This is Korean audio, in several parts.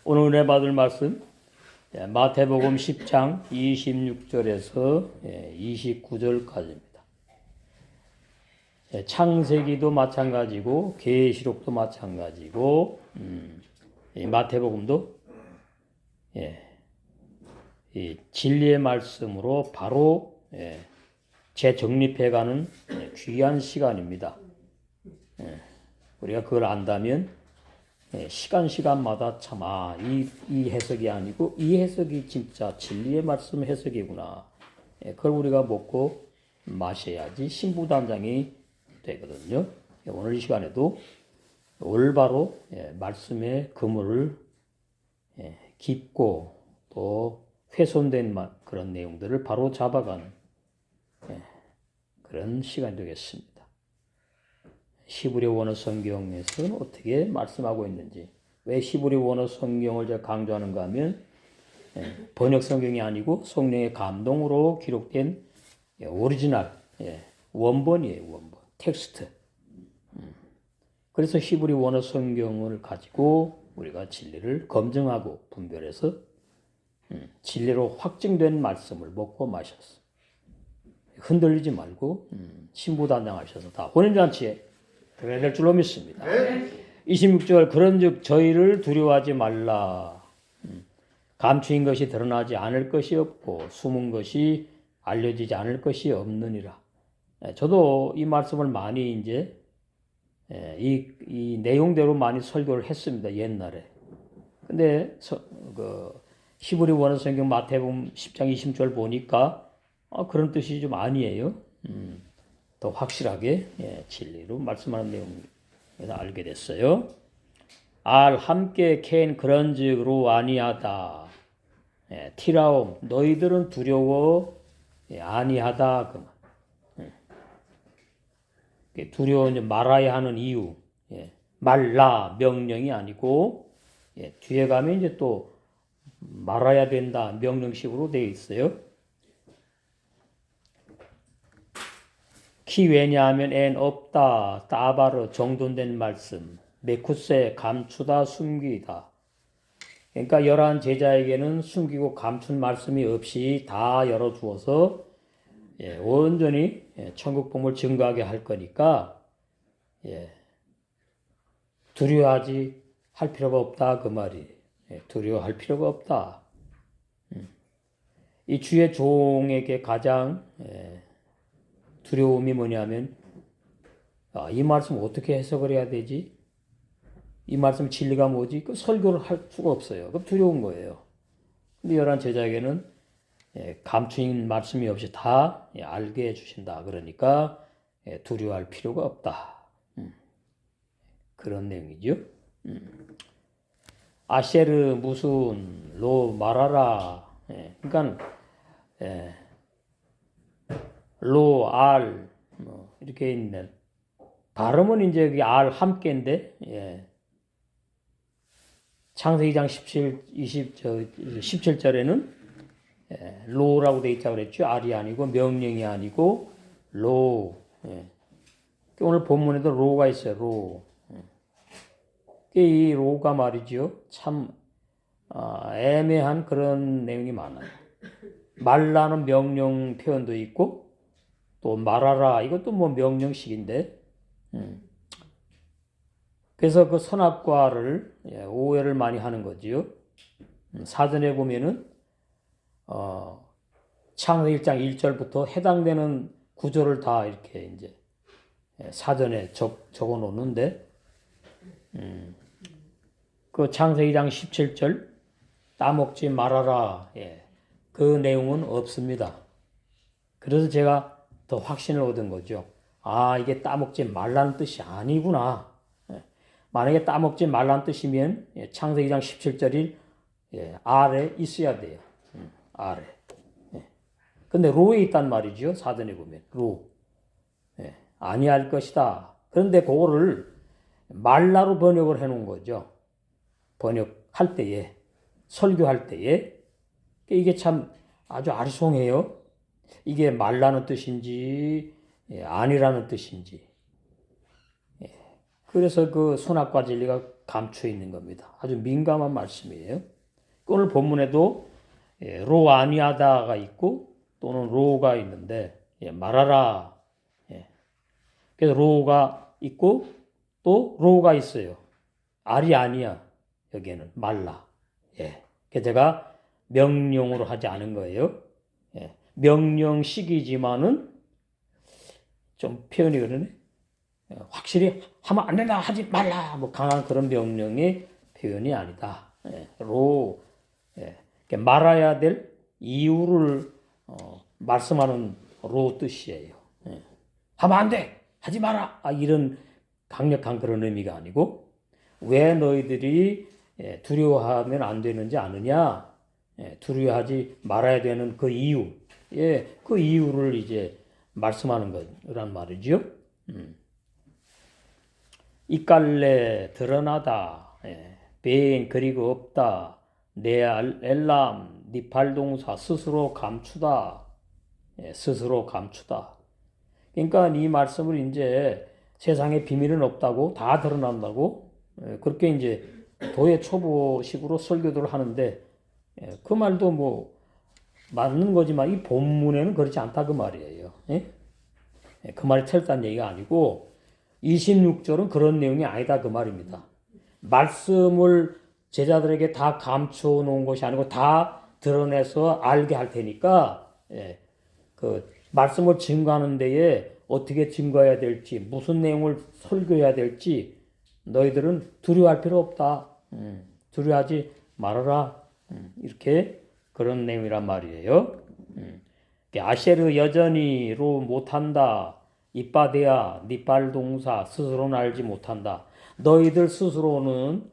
오늘 은혜 받을 말씀 마태복음 10장 26절에서 29절까지입니다. 창세기도 마찬가지고 계시록도 마찬가지고 마태복음도 이 진리의 말씀으로 바로 재정립해가는 귀한 시간입니다. 우리가 그걸 안다면 시간마다 참 이 해석이 아니고 이 해석이 진짜 진리의 말씀 해석이구나. 그걸 우리가 먹고 마셔야지 신부단장이 되거든요. 오늘 이 시간에도 올바로 말씀의 그물을 깊고 또 훼손된 그런 내용들을 바로 잡아가는 그런 시간이 되겠습니다. 히브리 원어 성경에서는 어떻게 말씀하고 있는지, 왜 히브리 원어 성경을 제가 강조하는가 하면 번역 성경이 아니고 성령의 감동으로 기록된 오리지널 원본이에요. 원본 텍스트. 그래서 히브리 원어 성경을 가지고 우리가 진리를 검증하고 분별해서 진리로 확증된 말씀을 먹고 마셨어. 흔들리지 말고 신부단장하셔서 다 혼인잔치에 들어야 될 줄로 믿습니다. 26절 그런즉 저희를 두려워하지 말라. 감추인 것이 드러나지 않을 것이 없고 숨은 것이 알려지지 않을 것이 없느니라. 저도 이 말씀을 많이 이제 이 내용대로 많이 설교를 했습니다. 옛날에. 근데 히브리 원어 성경 마태복음 10장 20절 보니까 그런 뜻이 좀 아니에요. 더 확실하게 진리로 말씀하는 내용을 알게 됐어요. 함께 캔 그런즉로 아니하다. 티라옴 너희들은 두려워 아니하다. 두려워 말아야 하는 이유. 말라 명령이 아니고 뒤에 가면 이제 또 말아야 된다 명령식으로 되어 있어요. 키 왜냐하면 엔 없다 따바르 정돈된 말씀 메쿠세 감추다 숨기다. 그러니까 열한 제자에게는 숨기고 감춘 말씀이 없이 다 열어주어서 온전히 천국 복음을 증거하게 할 거니까 두려워하지 할 필요가 없다 그 말이. 두려워할 필요가 없다. 이 주의 종에게 가장 두려움이 뭐냐면 이 말씀 어떻게 해석을 해야 되지? 이 말씀 진리가 뭐지? 그 설교를 할 수가 없어요. 그럼 두려운 거예요. 근데 열한 제자에게는 감추인 말씀이 없이 다 알게 해주신다. 그러니까 두려워할 필요가 없다. 그런 내용이죠. 아셰르 무슨 로 말하라. 그러니까 로, 알, 이렇게 있는 발음은 이제 알 함께인데 창세기 2장 17절에는 로라고 되어 있다고 그랬죠. 알이 아니고 명령이 아니고 로. 오늘 본문에도 로가 있어요. 로. 이 로가 말이죠. 참 애매한 그런 내용이 많아요. 말라는 명령 표현도 있고 또 말하라 이것도 뭐 명령식인데 그래서 그 선악과를 오해를 많이 하는 거지요. 사전에 보면은 창세기 1장 1절부터 해당되는 구절을 다 이렇게 이제 사전에 적어 놓는데 그 창세기 2장 17절 따먹지 말아라 그 내용은 없습니다. 그래서 제가 더 확신을 얻은 거죠. 이게 따먹지 말라는 뜻이 아니구나. 만약에 따먹지 말라는 뜻이면 창세기 2장 17절이 아래 있어야 돼요. 아래. 근데 로에 있단 말이죠. 사전에 보면 로. 아니할 것이다. 그런데 그거를 말라로 번역을 해놓은 거죠. 번역할 때에 설교할 때에 이게 참 아주 아리송해요. 이게 말라는 뜻인지 아니라는 뜻인지. 그래서 그 선악과 진리가 감춰 있는 겁니다. 아주 민감한 말씀이에요. 오늘 본문에도 로 아니하다가 있고 또는 로가 있는데 말하라. 그래서 로가 있고 또 로가 있어요. 알이 아니야. 여기에는 말라. 그래서 제가 명령으로 하지 않은 거예요. 명령식이지만은 좀 표현이 그러네. 확실히 하면 안 된다 하지 말라 뭐 강한 그런 명령의 표현이 아니다. 로 말아야 될 이유를 말씀하는 로 뜻이에요. 하면 안 돼 하지 마라 이런 강력한 그런 의미가 아니고 왜 너희들이 두려워하면 안 되는지 아느냐? 두려워하지 말아야 되는 그 이유, 그 이유를 이제 말씀하는 거란 말이죠. 이깔래 드러나다, 배행 그리고 없다, 내 엘람 니팔동사 스스로 감추다, 스스로 감추다. 그러니까 이 말씀을 이제 세상에 비밀은 없다고 다 드러난다고 그렇게 이제 도의 초보식으로 설교들을 하는데 그 말도 뭐 맞는 거지만 이 본문에는 그렇지 않다 그 말이에요. 그 말이 틀렸다는 얘기가 아니고 26절은 그런 내용이 아니다 그 말입니다. 말씀을 제자들에게 다 감춰 놓은 것이 아니고 다 드러내서 알게 할 테니까 그 말씀을 증거하는 데에 어떻게 증거해야 될지 무슨 내용을 설교해야 될지 너희들은 두려워할 필요 없다. 두려워하지 말아라. 이렇게 그런 내용이란 말이에요. 아셰르 여전히 로 못한다. 이빠데야 니빨 동사 스스로는 알지 못한다. 너희들 스스로는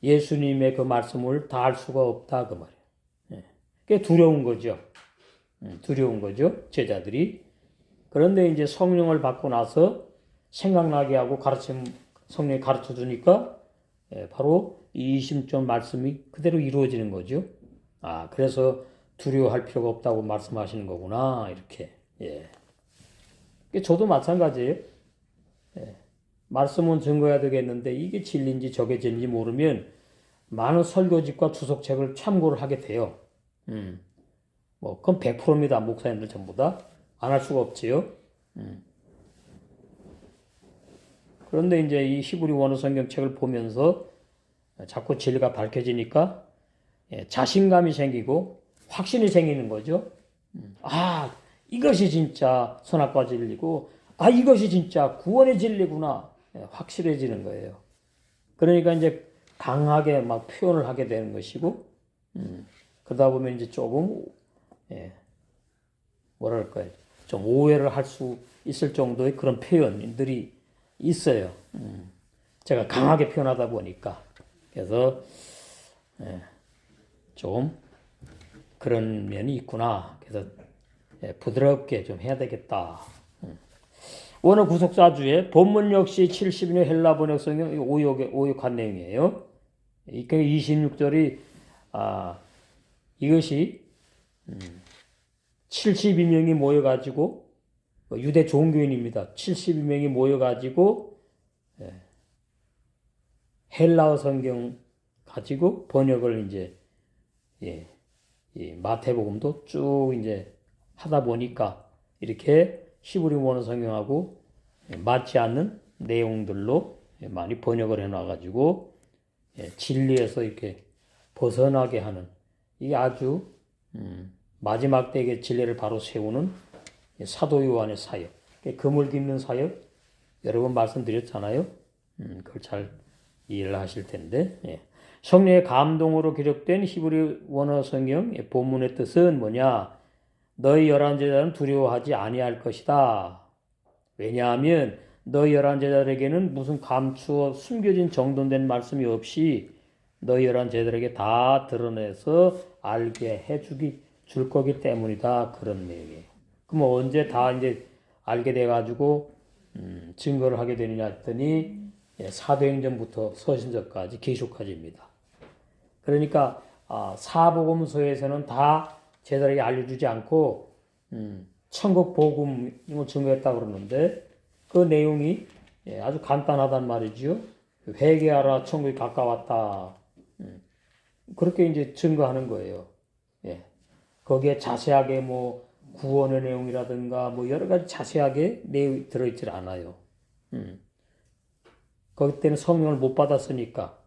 예수님의 그 말씀을 다 알 수가 없다 그 말이에요. 그게 두려운 거죠. 두려운 거죠. 제자들이. 그런데 이제 성령을 받고 나서 생각나게 하고 성령이 가르쳐 주니까 바로 이 20절 말씀이 그대로 이루어지는 거죠. 그래서 두려워할 필요가 없다고 말씀하시는 거구나. 이렇게. 저도 마찬가지예요. 말씀은 증거해야 되겠는데 이게 진리인지 저게 진리인지 모르면 많은 설교집과 주석책을 참고를 하게 돼요. 뭐 그건 100%입니다. 목사님들 전부 다. 안 할 수가 없지요. 그런데 이제 이 히브리 원어 성경책을 보면서 자꾸 진리가 밝혀지니까 자신감이 생기고 확신이 생기는 거죠. 이것이 진짜 선악과 진리고 이것이 진짜 구원의 진리구나 확실해지는 거예요. 그러니까 이제 강하게 막 표현을 하게 되는 것이고 그러다 보면 이제 조금 뭐랄까요 좀 오해를 할 수 있을 정도의 그런 표현들이 있어요. 제가 강하게 표현하다 보니까 그래서 좀 그런 면이 있구나. 그래서 부드럽게 좀 해야 되겠다. 원어 구속사주의 본문 역시 70년 헬라 번역 성경 오역한 내용이에요. 26절이 이것이 72명이 모여가지고 유대 종교인입니다. 72명이 모여가지고 헬라어 성경 가지고 번역을 이제 이 마태복음도 쭉 이제 하다 보니까 이렇게 히브리 원어 성경하고 맞지 않는 내용들로 많이 번역을 해놔가지고 진리에서 이렇게 벗어나게 하는 이게 아주 마지막 때의 진리를 바로 세우는 사도 요한의 사역, 그물 깃는 사역 여러 번 말씀드렸잖아요. 그걸 잘 이해를 하실 텐데 성령의 감동으로 기록된 히브리 원어 성경 본문의 뜻은 뭐냐? 너희 열한 제자는 두려워하지 아니할 것이다. 왜냐하면 너희 열한 제자들에게는 무슨 감추어 숨겨진 정돈된 말씀이 없이 너희 열한 제자들에게 다 드러내서 알게 줄 거기 때문이다. 그런 내용이에요. 그럼 언제 다 이제 알게 돼가지고 증거를 하게 되느냐 했더니 사도행전부터 서신서까지 계속까지입니다. 그러니까 사복음서에서는 다 제자들에게 알려주지 않고 천국 복음을 증거했다 그러는데 그 내용이 아주 간단하단 말이죠. 회개하라 천국이 가까웠다. 그렇게 이제 증거하는 거예요. 예. 거기에 자세하게 뭐 구원의 내용이라든가 뭐 여러 가지 자세하게 내용이 들어있질 않아요. 거기 때는 성령을 못 받았으니까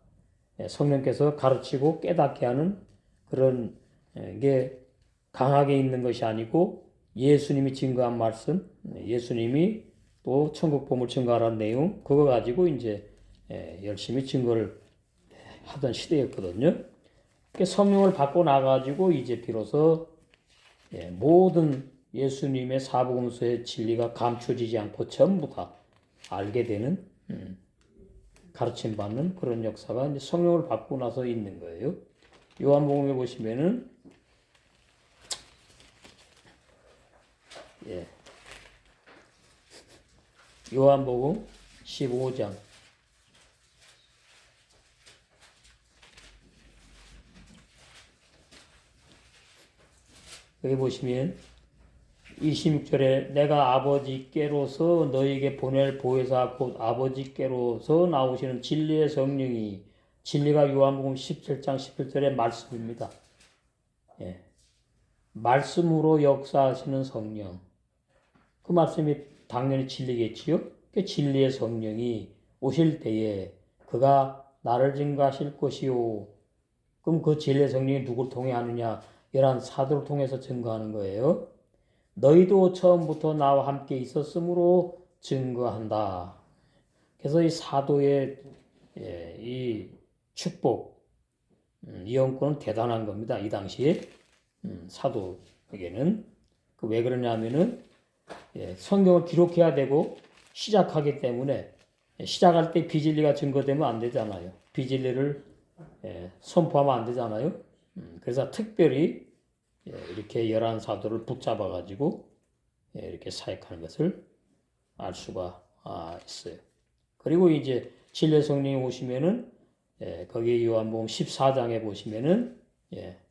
성령께서 가르치고 깨닫게 하는 그런 게 강하게 있는 것이 아니고 예수님이 증거한 말씀, 예수님이 또 천국 복음을 증거하라는 내용 그거 가지고 이제 열심히 증거를 하던 시대였거든요. 성령을 받고 나가지고 이제 비로소 모든 예수님의 사복음서의 진리가 감춰지지 않고 전부 다 알게 되는 가르침 받는 그런 역사가 이제 성령을 받고 나서 있는 거예요. 요한복음에 보시면은 요한복음 15장 여기 보시면 26절에 내가 아버지께로서 너에게 보낼 보혜사 곧 아버지께로서 나오시는 진리의 성령이 진리가 요한복음 17장 17절의 말씀입니다. 말씀으로 역사하시는 성령 그 말씀이 당연히 진리겠지요. 그 진리의 성령이 오실 때에 그가 나를 증거하실 것이요. 그럼 그 진리의 성령이 누굴 통해 하느냐? 이러한 사도를 통해서 증거하는 거예요. 너희도 처음부터 나와 함께 있었으므로 증거한다. 그래서 이 사도의 이 축복, 이 영권은 대단한 겁니다. 이 당시에 사도에게는 왜 그러냐면은 성경을 기록해야 되고 시작하기 때문에 시작할 때 비진리가 증거되면 안 되잖아요. 비진리를 선포하면 안 되잖아요. 그래서 특별히 이렇게 11사도를 붙잡아 가지고 이렇게 사역하는 것을 알 수가 있어요. 그리고 이제 진리의 성령이 오시면은 거기 요한복음 14장에 보시면은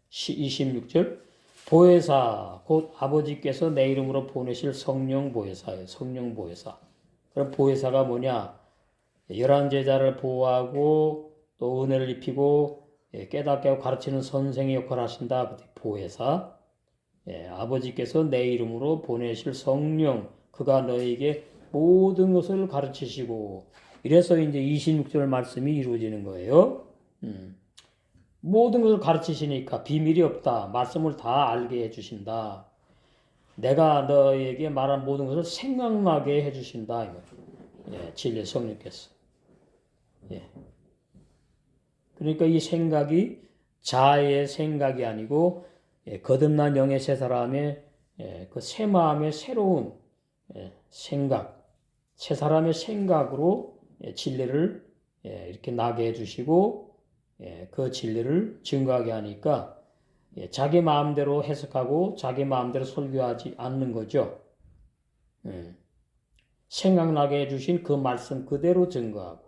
26절 보혜사 곧 아버지께서 내 이름으로 보내실 성령 보혜사예요. 성령 보혜사. 그럼 보혜사가 뭐냐? 11제자를 보호하고 또 은혜를 입히고 깨닫게 하고 가르치는 선생의 역할을 하신다. 보혜사. 아버지께서 내 이름으로 보내실 성령 그가 너에게 모든 것을 가르치시고 이래서 이제 26절 말씀이 이루어지는 거예요. 모든 것을 가르치시니까 비밀이 없다. 말씀을 다 알게 해주신다. 내가 너에게 말한 모든 것을 생각나게 해주신다. 진리의 성령께서. 그러니까 이 생각이 자아의 생각이 아니고 거듭난 영의 새 사람의 그 새 마음의 새로운 생각, 새 사람의 생각으로 진리를 이렇게 나게 해주시고 그 진리를 증거하게 하니까 자기 마음대로 해석하고 자기 마음대로 설교하지 않는 거죠. 생각나게 해주신 그 말씀 그대로 증거하고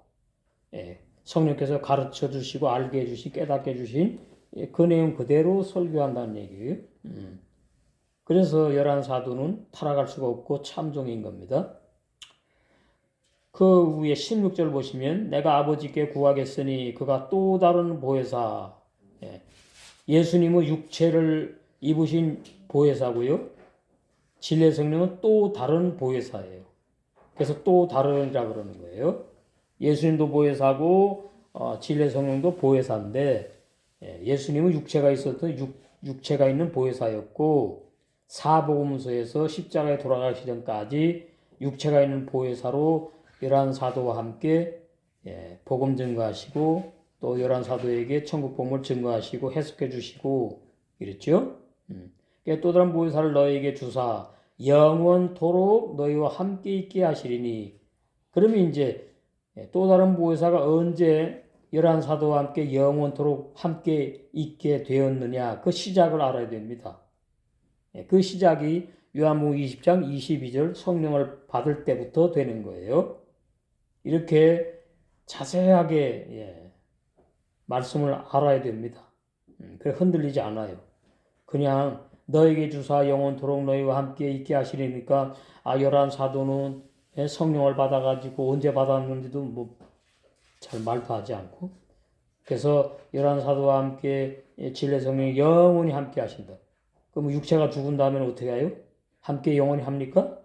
성령께서 가르쳐 주시고 알게 해주신 깨닫게 해주신 그 내용 그대로 설교한다는 얘기예요. 그래서 11사도는 타락할 수가 없고 참종인 겁니다. 그 위에 16절 보시면 내가 아버지께 구하겠으니 그가 또 다른 보혜사 예수님은 육체를 입으신 보혜사고요. 진리의 성령은 또 다른 보혜사예요. 그래서 또 다른이라 그러는 거예요. 예수님도 보혜사고 진리의 성령도 보혜사인데 예수님은 육체가 있었던 육체가 있는 보혜사였고 사복음서에서 십자가에 돌아가시기 전까지 육체가 있는 보혜사로 11사도와 함께 복음 증거하시고 또 11사도에게 천국 복음을 증거하시고 해석해 주시고 이랬죠. 또 다른 보혜사를 너희에게 주사 영원토록 너희와 함께 있게 하시리니 그러면 이제 또 다른 보혜사가 언제 11사도와 함께 영원토록 함께 있게 되었느냐 그 시작을 알아야 됩니다. 그 시작이 요한복음 20장 22절 성령을 받을 때부터 되는 거예요. 이렇게 자세하게 말씀을 알아야 됩니다. 그래 흔들리지 않아요. 그냥 너에게 주사 영원토록 너희와 함께 있게 하시리니까 11사도는 성령을 받아가지고 언제 받았는지도 뭐 잘 말도 하지 않고. 그래서 열한 사도와 함께 진리 성령이 영원히 함께 하신다. 그럼 육체가 죽은 다음에는 어떻게 해요? 함께 영원히 합니까?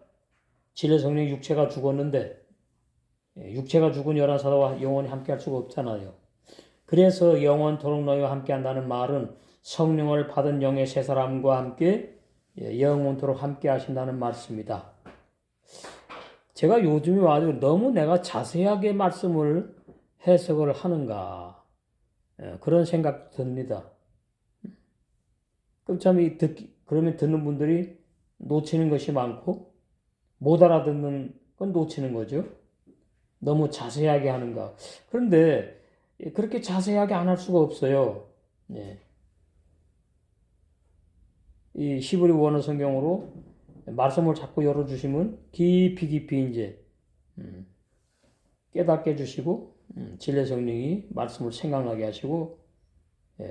진리 성령이 육체가 죽었는데 육체가 죽은 열한 사도와 영원히 함께 할 수가 없잖아요. 그래서 영원토록 너희와 함께 한다는 말은 성령을 받은 영의 세 사람과 함께 영원토록 함께 하신다는 말씀입니다. 제가 요즘에 아주 너무 내가 자세하게 말씀을 해석을 하는가 그런 생각 듭니다. 그럼 참 그러면 듣는 분들이 놓치는 것이 많고 못 알아듣는 건 놓치는 거죠. 너무 자세하게 하는가. 그런데 그렇게 자세하게 안 할 수가 없어요. 이 히브리 원어 성경으로 말씀을 자꾸 열어주시면 깊이 이제 깨닫게 해주시고 진리 성령이 말씀을 생각나게 하시고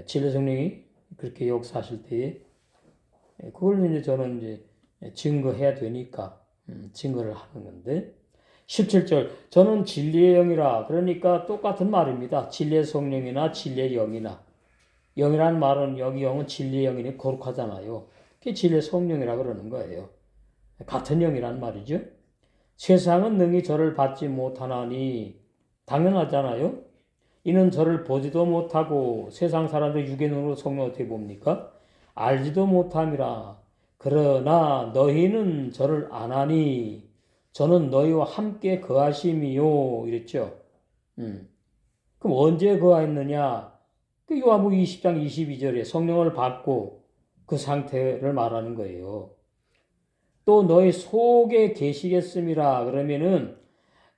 진리 성령이 그렇게 역사하실 때에 그걸 이제 저는 이제 증거해야 되니까 증거를 하는 건데 17절 저는 진리의 영이라 그러니까 똑같은 말입니다. 진리의 성령이나 진리의 영이나 영이라는 말은 여기 영은 진리의 영이니 거룩하잖아요. 그게 진리의 성령이라 그러는 거예요. 같은 영이란 말이죠. 세상은 능히 저를 받지 못하나니 당연하잖아요. 이는 저를 보지도 못하고 세상 사람들 육의 눈으로 성령 어떻게 봅니까? 알지도 못함이라. 그러나 너희는 저를 아나니 저는 너희와 함께 거하심이요 이랬죠. 그럼 언제 거하였느냐? 그 요한복음 20장 22절에 성령을 받고 그 상태를 말하는 거예요. 또 너희 속에 계시겠음이라 그러면은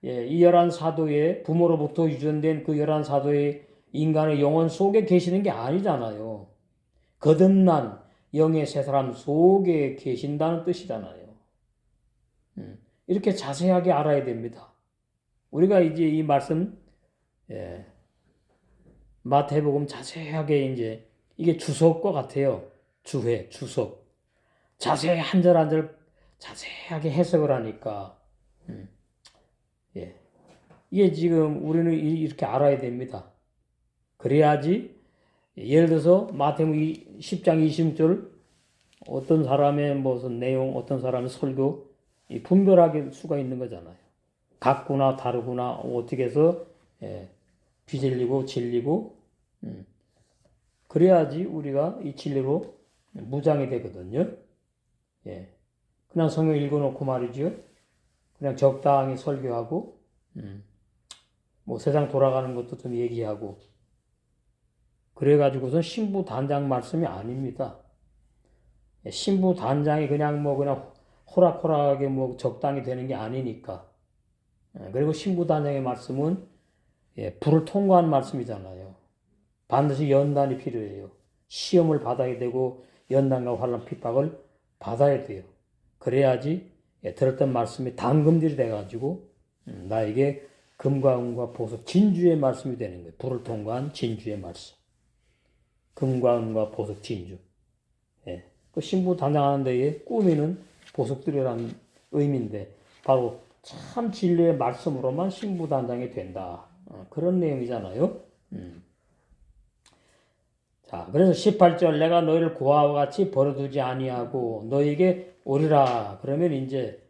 이 열한 사도의 부모로부터 유전된 그 열한 사도의 인간의 영혼 속에 계시는 게 아니잖아요. 거듭난 영의 세 사람 속에 계신다는 뜻이잖아요. 이렇게 자세하게 알아야 됩니다. 우리가 이제 이 말씀 마태복음 자세하게 이제 이게 주석과 같아요. 주회, 주석. 자세히 한 절 한 절 자세하게 해석을 하니까 이게 지금 우리는 이렇게 알아야 됩니다. 그래야지 예를 들어서 마태복음 10장 20절 어떤 사람의 무슨 내용, 어떤 사람의 설교 분별할 수가 있는 거잖아요. 같구나 다르구나 어떻게 해서 비진리고 진리고 그래야지 우리가 이 진리로 무장이 되거든요. 그냥 성경 읽어놓고 말이죠. 그냥 적당히 설교하고 뭐 세상 돌아가는 것도 좀 얘기하고 그래가지고선 신부 단장 말씀이 아닙니다. 신부 단장이 그냥 호락호락하게 적당히 되는 게 아니니까. 그리고 신부 단장의 말씀은 불을 통과한 말씀이잖아요. 반드시 연단이 필요해요. 시험을 받아야 되고 연단과 환난 핍박을 받아야 돼요. 그래야지 들었던 말씀이 당금질이 돼가지고 나에게 금과 은과 보석 진주의 말씀이 되는 거예요. 불을 통과한 진주의 말씀. 금과 은과 보석 진주. 그 신부 단장하는 데에 꾸미는 보석들이라는 의미인데 바로 참 진리의 말씀으로만 신부 단장이 된다. 그런 내용이잖아요. 자, 그래서 18절 내가 너희를 고아와 같이 버려두지 아니하고 너희에게 오리라. 그러면 이제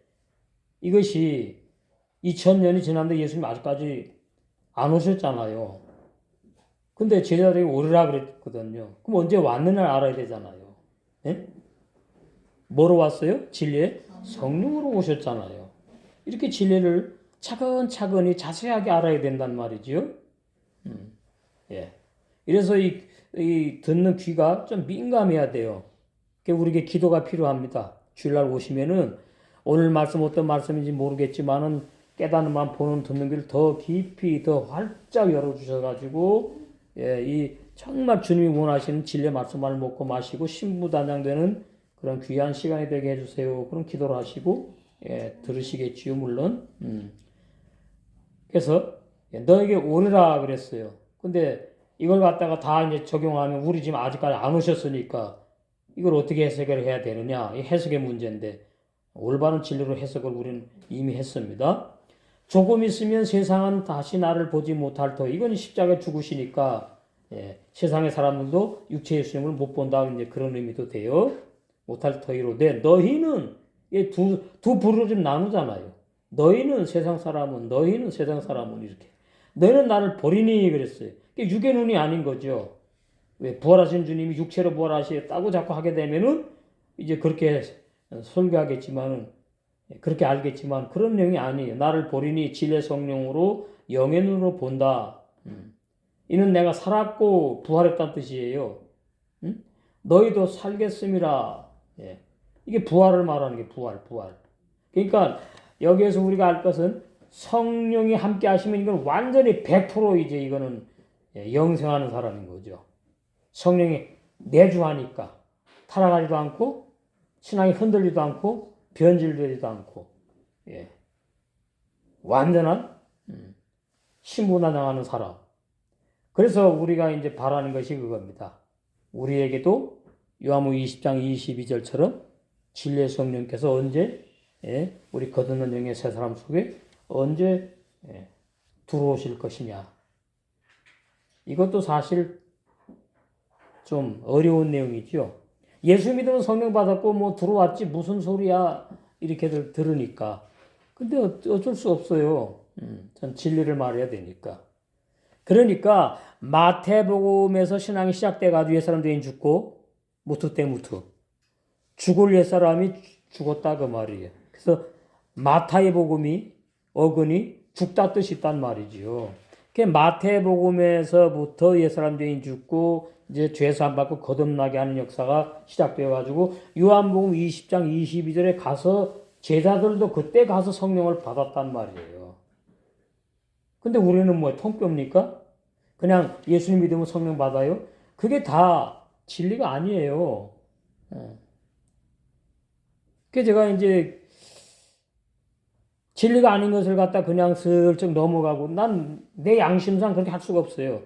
이것이 2000년이 지났는데 예수님 아직까지 안 오셨잖아요. 근데 제자들이 오리라 그랬거든요. 그럼 언제 왔느냐를 알아야 되잖아요. 뭐로 왔어요? 진리의 성령으로 오셨잖아요. 이렇게 진리를 차근차근히 자세하게 알아야 된단 말이지요. 이래서 이 듣는 귀가 좀 민감해야 돼요. 우리에게 기도가 필요합니다. 주일날 오시면은 오늘 말씀 어떤 말씀인지 모르겠지만은 깨닫는 마음 보는 듣는 귀를 더 깊이 더 활짝 열어주셔가지고 이 정말 주님이 원하시는 진리의 말씀을 먹고 마시고 신부단장되는 그런 귀한 시간이 되게 해주세요. 그럼 기도를 하시고 들으시겠지요 물론. 그래서 너에게 오리라 그랬어요. 근데 이걸 갖다가 다 이제 적용하면 우리 지금 아직까지 안 오셨으니까 이걸 어떻게 해석을 해야 되느냐? 이 해석의 문제인데 올바른 진리로 해석을 우리는 이미 했습니다. 조금 있으면 세상은 다시 나를 보지 못할 터. 이건 십자가에 죽으시니까 세상의 사람들도 육체 예수님을 못 본다. 이제 그런 의미도 돼요. 못할 터이로되 너희는 두 부류로 좀 나누잖아요. 너희는 세상 사람은 너희는 세상 사람은 이렇게 너희는 나를 버리니 그랬어요. 육의 눈이 아닌 거죠. 왜 부활하신 주님이 육체로 부활하셨다고 자꾸 하게 되면은 이제 그렇게 설교하겠지만은 그렇게 알겠지만 그런 내용이 아니에요. 나를 버리니 진리의 성령으로 영의 눈으로 본다. 이는 내가 살았고 부활했다는 뜻이에요. 너희도 살겠음이라. 이게 부활을 말하는 게 부활. 그러니까 여기에서 우리가 알 것은 성령이 함께 하시면 이건 완전히 100% 이제 이거는 영생하는 사람인 거죠. 성령이 내주하니까 타락하지도 않고 신앙이 흔들리지도 않고 변질되지도 않고 완전한 신분화당하는 사람. 그래서 우리가 이제 바라는 것이 그겁니다. 우리에게도 요한복음 20장 22절처럼 진리의 성령께서 언제 우리 거듭난 영의 새 사람 속에 언제 들어오실 것이냐. 이것도 사실 좀 어려운 내용이죠. 예수 믿으면 성령 받았고 뭐 들어왔지 무슨 소리야 이렇게들 들으니까. 근데 어쩔 수 없어요. 전 진리를 말해야 되니까. 그러니까 마태복음에서 신앙이 시작돼가지고 옛사람 죄인 죽고 무트 때 무트 죽을 옛사람이 죽었다 그 말이에요. 그래서 마타의 복음이 어근이 죽다 뜻이 있단 말이지요. 그 마태복음에서부터 옛사람 죄인 죽고 이제 죄사함 받고 거듭나게 하는 역사가 시작되어가지고 요한복음 20장 22절에 가서 제자들도 그때 가서 성령을 받았단 말이에요. 근데 우리는 뭐예요? 통뼈입니까? 그냥 예수님 믿으면 성령 받아요? 그게 다 진리가 아니에요. 그래서 제가 이제 진리가 아닌 것을 갖다 그냥 슬쩍 넘어가고 난 내 양심상 그렇게 할 수가 없어요.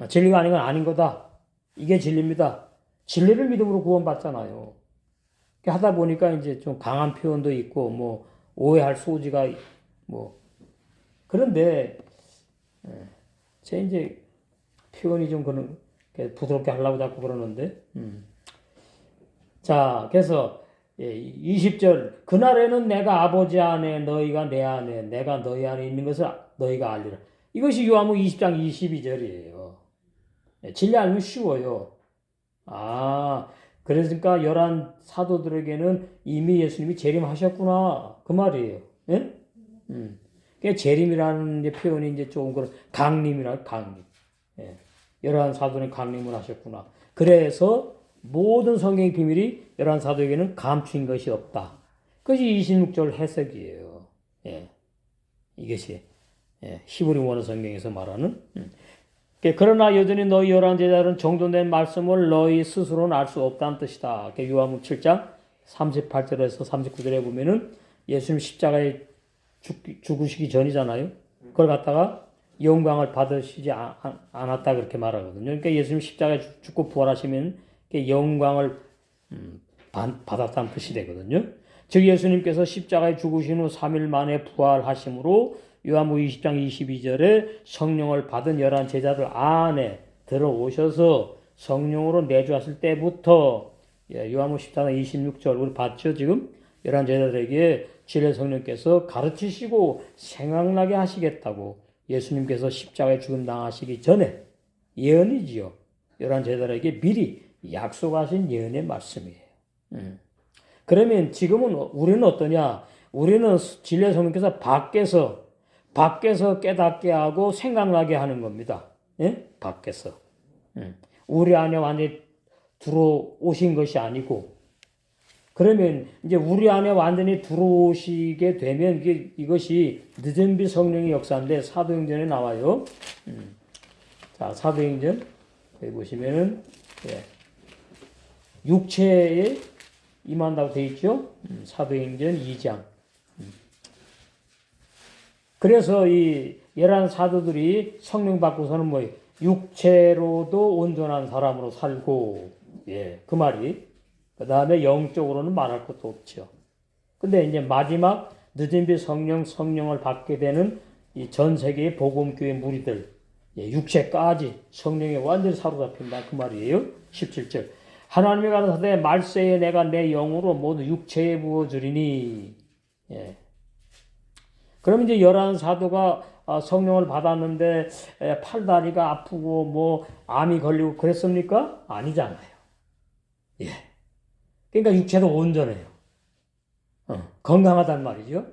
진리가 아닌 건 아닌 거다. 이게 진리입니다. 진리를 믿음으로 구원받잖아요. 하다 보니까 이제 좀 강한 표현도 있고 뭐 오해할 소지가 뭐 그런데 제 이제 표현이 좀 그런 부드럽게 하려고 자꾸 그러는데 자 그래서 20절 그날에는 내가 아버지 안에 너희가 내 안에 내가 너희 안에 있는 것을 너희가 알리라. 이것이 요한복음 20장 22절이에요. 진리 알면 쉬워요. 그러니까 11 사도들에게는 이미 예수님이 재림하셨구나 그 말이에요. 예? 재림이라는 표현이 이제 조금 그런 강림이라 강림. 11 사도는 강림을 하셨구나. 그래서 모든 성경의 비밀이 11 사도에게는 감추인 것이 없다. 그것이 26절 해석이에요. 이것이 히브리 원어 성경에서 말하는. 그러나 여전히 너희 11 제자들은 정돈된 말씀을 너희 스스로는 알 수 없다는 뜻이다. 요한복음 7장 38절에서 39절에 보면은 예수님 십자가에 죽으시기 전이잖아요. 그걸 갖다가 영광을 받으시지 않았다 그렇게 말하거든요. 그러니까 예수님 십자가에 죽고 부활하시면 영광을 받았다는 뜻이 되거든요. 즉 예수님께서 십자가에 죽으신 후 3일 만에 부활하심으로 요한복음 20장 22절에 성령을 받은 11 제자들 안에 들어오셔서 성령으로 내주하실 때부터 요한복음 14장 26절 우리 봤죠 지금? 11 제자들에게 진리의 성령께서 가르치시고 생각나게 하시겠다고 예수님께서 십자가에 죽음 당하시기 전에 예언이지요. 11 제자들에게 미리 약속하신 예언의 말씀이에요. 그러면 지금은 우리는 어떠냐? 우리는 진리의 성령께서 밖에서 깨닫게 하고 생각나게 하는 겁니다. 밖에서. 우리 안에 완전히 들어오신 것이 아니고 그러면 이제 우리 안에 완전히 들어오시게 되면 이것이 늦은비 성령의 역사인데 사도행전에 나와요. 자, 사도행전 여기 보시면은 육체에 임한다고 되어 있죠. 사도행전 2장. 그래서 이 11 사도들이 성령 받고서는 뭐예요? 육체로도 온전한 사람으로 살고 그 말이 그 다음에 영적으로는 말할 것도 없죠. 근데 이제 마지막 늦은비 성령을 받게 되는 이 전 세계의 복음교회 무리들, 육체까지 성령에 완전히 사로잡힌다 그 말이에요. 17절. 하나님이 가라사대 말세에 내가 내 영으로 모두 육체에 부어주리니. 예. 그럼 이제 열한 사도가 성령을 받았는데 팔다리가 아프고 뭐 암이 걸리고 그랬습니까? 아니잖아요. 예. 그러니까 육체도 온전해요. 건강하단 말이죠.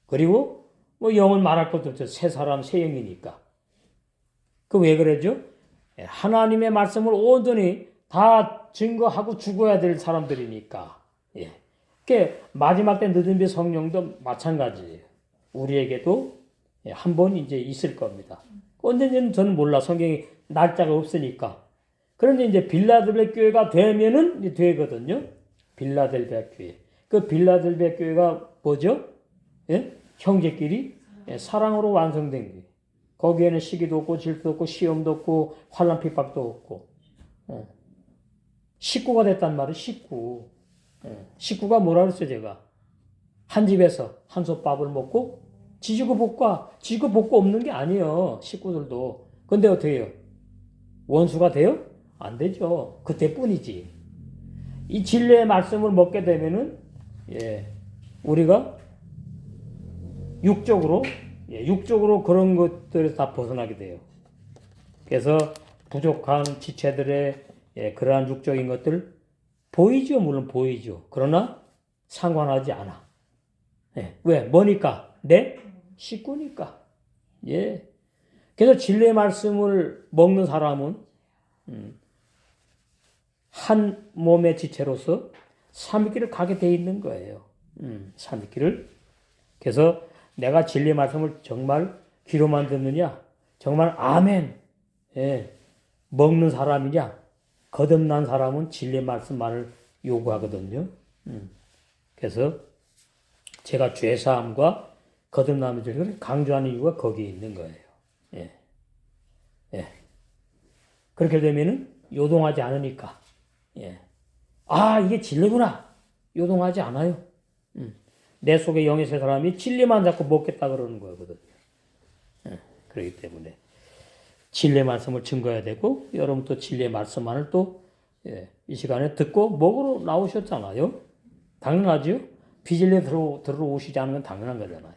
그리고 뭐 영은 말할 것도 없죠. 새 사람 새 영이니까. 그 왜 그러죠? 하나님의 말씀을 온전히 다 증거하고 죽어야 될 사람들이니까. 예. 그 마지막 때 늦은비 성령도 마찬가지예요. 우리에게도 한 번 이제 있을 겁니다. 언제인지는 저는 몰라. 성경에 날짜가 없으니까. 그런데 이제 빌라델비아 교회가 되면은 이제 되거든요. 빌라델비아 교회. 그 빌라델비아 교회가 뭐죠? 예? 형제끼리 사랑으로 완성된 교회. 거기에는 시기도 없고 질투도 없고 시험도 없고 환난 핍박도 없고 식구가 됐단 말이에요. 식구. 식구가 뭐라 그랬어요 제가. 한 집에서 한솥밥을 먹고 지지고 볶고 없는 게 아니에요. 식구들도. 근데 어떻게 해요? 원수가 돼요? 안 되죠. 그때뿐이지. 이 진리의 말씀을 먹게 되면은 우리가 육적으로 그런 것들에서 다 벗어나게 돼요. 그래서 부족한 지체들의 그러한 육적인 것들 보이죠. 물론 보이죠. 그러나 상관하지 않아. 왜? 뭐니까? 내 식구니까. 예. 그래서 진리의 말씀을 먹는 사람은 한 몸의 지체로서 삼위길을 가게 돼 있는 거예요. 삼위길을. 그래서 내가 진리의 말씀을 정말 귀로만 듣느냐? 정말 아멘. 먹는 사람이냐? 거듭난 사람은 진리의 말씀만을 요구하거든요. 그래서 제가 죄사함과 거듭남을 강조하는 이유가 거기에 있는 거예요. 그렇게 되면은 요동하지 않으니까. 이게 진리구나. 요동하지 않아요. 내 속에 영의 새 사람이 진리만 자꾸 먹겠다 그러는 거거든요. 그렇기 때문에 진리의 말씀을 증거해야 되고 여러분 또 진리의 말씀만을 또 이 시간에 듣고 먹으러 나오셨잖아요. 당연하죠. 비진리에 들어오시지 않은 건 당연한 거잖아요.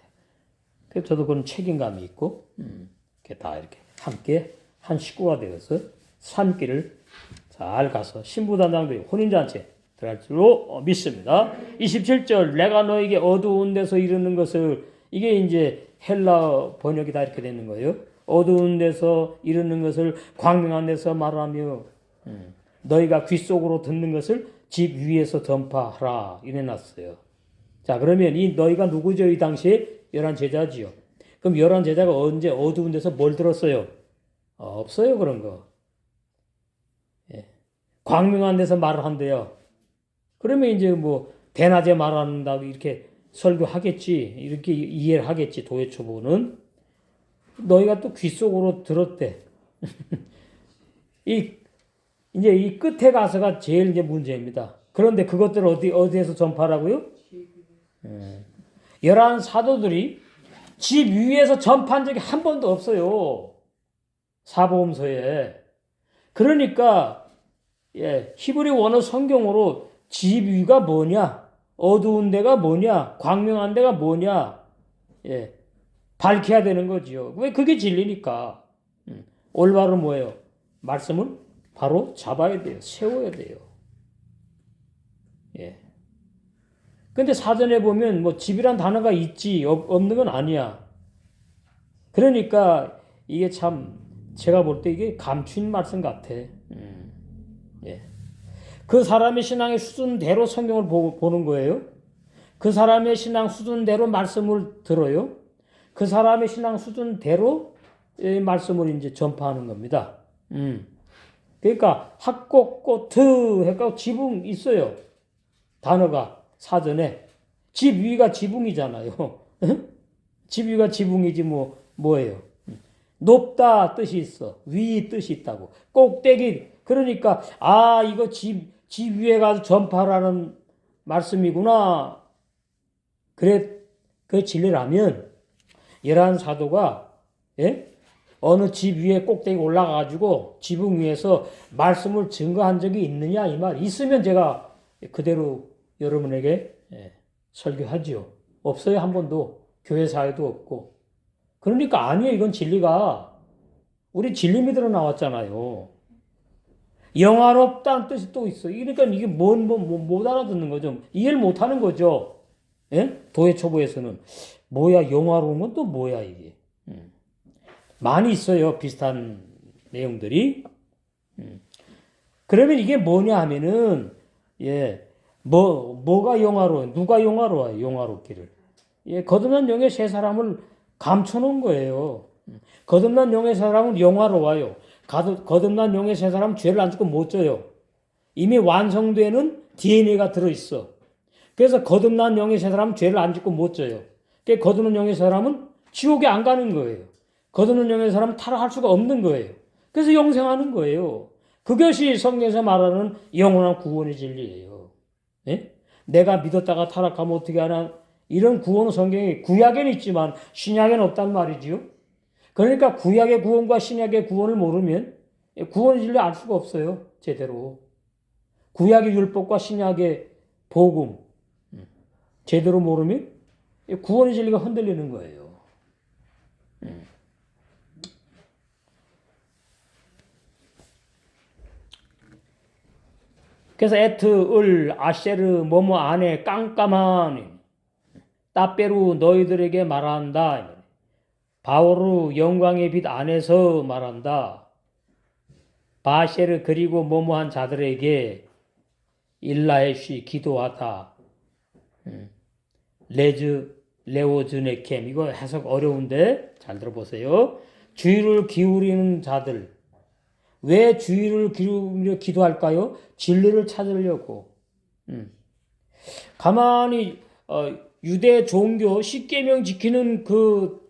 그래서 저도 그런 책임감이 있고 다 이렇게 함께 한 식구가 되어서 산길을 잘 가서 신부단장들이 혼인잔치 들어갈 줄로 믿습니다. 27절 내가 너에게 어두운 데서 이르는 것을 이게 이제 헬라 번역이 다 이렇게 되는 거예요. 어두운 데서 이르는 것을 광명한 데서 말하며 너희가 귀 속으로 듣는 것을 집 위에서 전파하라 이래놨어요. 자 그러면 이 너희가 누구죠? 이 당시에 11제자지요. 그럼 11제자가 언제 어두운 데서 뭘 들었어요? 없어요 그런 거. 광명한 데서 말을 한대요. 그러면 이제 뭐 대낮에 말한다고 이렇게 설교하겠지. 이렇게 이해를 하겠지. 도회 초보는. 너희가 또 귀 속으로 들었대. 이제 이 끝에 가서가 제일 이제 문제입니다. 그런데 그것들을 어디에서 전파하라고요? 11 사도들이 집 위에서 전파한 적이 한 번도 없어요. 사복음서에. 그러니까 히브리 원어 성경으로 집 위가 뭐냐? 어두운 데가 뭐냐? 광명한 데가 뭐냐? 밝혀야 되는 거지요. 왜? 그게 진리니까. 올바로 뭐예요? 말씀을 바로 잡아야 돼요. 세워야 돼요. 근데 사전에 보면 뭐 집이란 단어가 있지 없는 건 아니야. 그러니까 이게 참 제가 볼 때 이게 감춘 말씀 같아. 그 사람의 신앙의 수준대로 성경을 보는 거예요. 그 사람의 신앙 수준대로 말씀을 들어요. 그 사람의 신앙 수준대로 말씀을 이제 전파하는 겁니다. 그러니까 학곡고트 해가 지붕 있어요. 단어가 사전에 집 위가 지붕이잖아요. 집 위가 지붕이지 뭐예요? 높다 뜻이 있어. 위 뜻이 있다고. 꼭대기 그러니까 이거 집 위에 가서 전파라는 말씀이구나. 그래 그 진리라면 이러한 사도가 예? 어느 집 위에 꼭대기 올라가가지고 지붕 위에서 말씀을 증거한 적이 있느냐 이 말. 있으면 제가 그대로 여러분에게 설교하지요. 없어요. 한 번도. 교회 사회도 없고. 그러니까 아니에요. 이건 진리가. 우리 진리 믿으러 나왔잖아요. 영화롭다는 뜻이 또 있어. 그러니까 이게 못 알아듣는 거죠. 이해를 못 하는 거죠. 예? 도회 초보에서는. 뭐야, 영화로운 건 또 뭐야, 이게. 많이 있어요. 비슷한 내용들이. 그러면 이게 뭐냐 하면은, 뭐가 영화로워요? 누가 영화로워요? 영화롭기를. 거듭난 영의 세 사람을 감춰놓은 거예요. 거듭난 영의 사람은 영화로워요. 거듭난 영의 세 사람은 죄를 안 짓고 못 져요. 이미 완성되는 DNA가 들어있어. 그래서 거듭난 영의 세 사람은 죄를 안 짓고 못 져요. 거듭난 영의 사람은 지옥에 안 가는 거예요. 거듭난 영의 사람은 타락할 수가 없는 거예요. 그래서 영생하는 거예요. 그것이 성경에서 말하는 영원한 구원의 진리예요. 예? 내가 믿었다가 타락하면 어떻게 하나? 이런 구원은 성경에 구약에는 있지만 신약에는 없단 말이지요. 그러니까 구약의 구원과 신약의 구원을 모르면 구원의 진리 알 수가 없어요. 제대로. 구약의 율법과 신약의 복음 제대로 모르면 구원의 진리가 흔들리는 거예요. 그래서 에트, 을, 아셰르, 뭐뭐 안에 깜깜한 따빼루 너희들에게 말한다. 바오르 영광의 빛 안에서 말한다. 바셰르 그리고 뭐뭐한 자들에게 일라에쉬 기도하다. 레오즈네켐 이거 해석 어려운데 잘 들어보세요. 주의를 기울이는 자들. 왜 주의를 기울여 기도할까요? 진리를 찾으려고. 가만히 유대 종교 십계명 지키는 그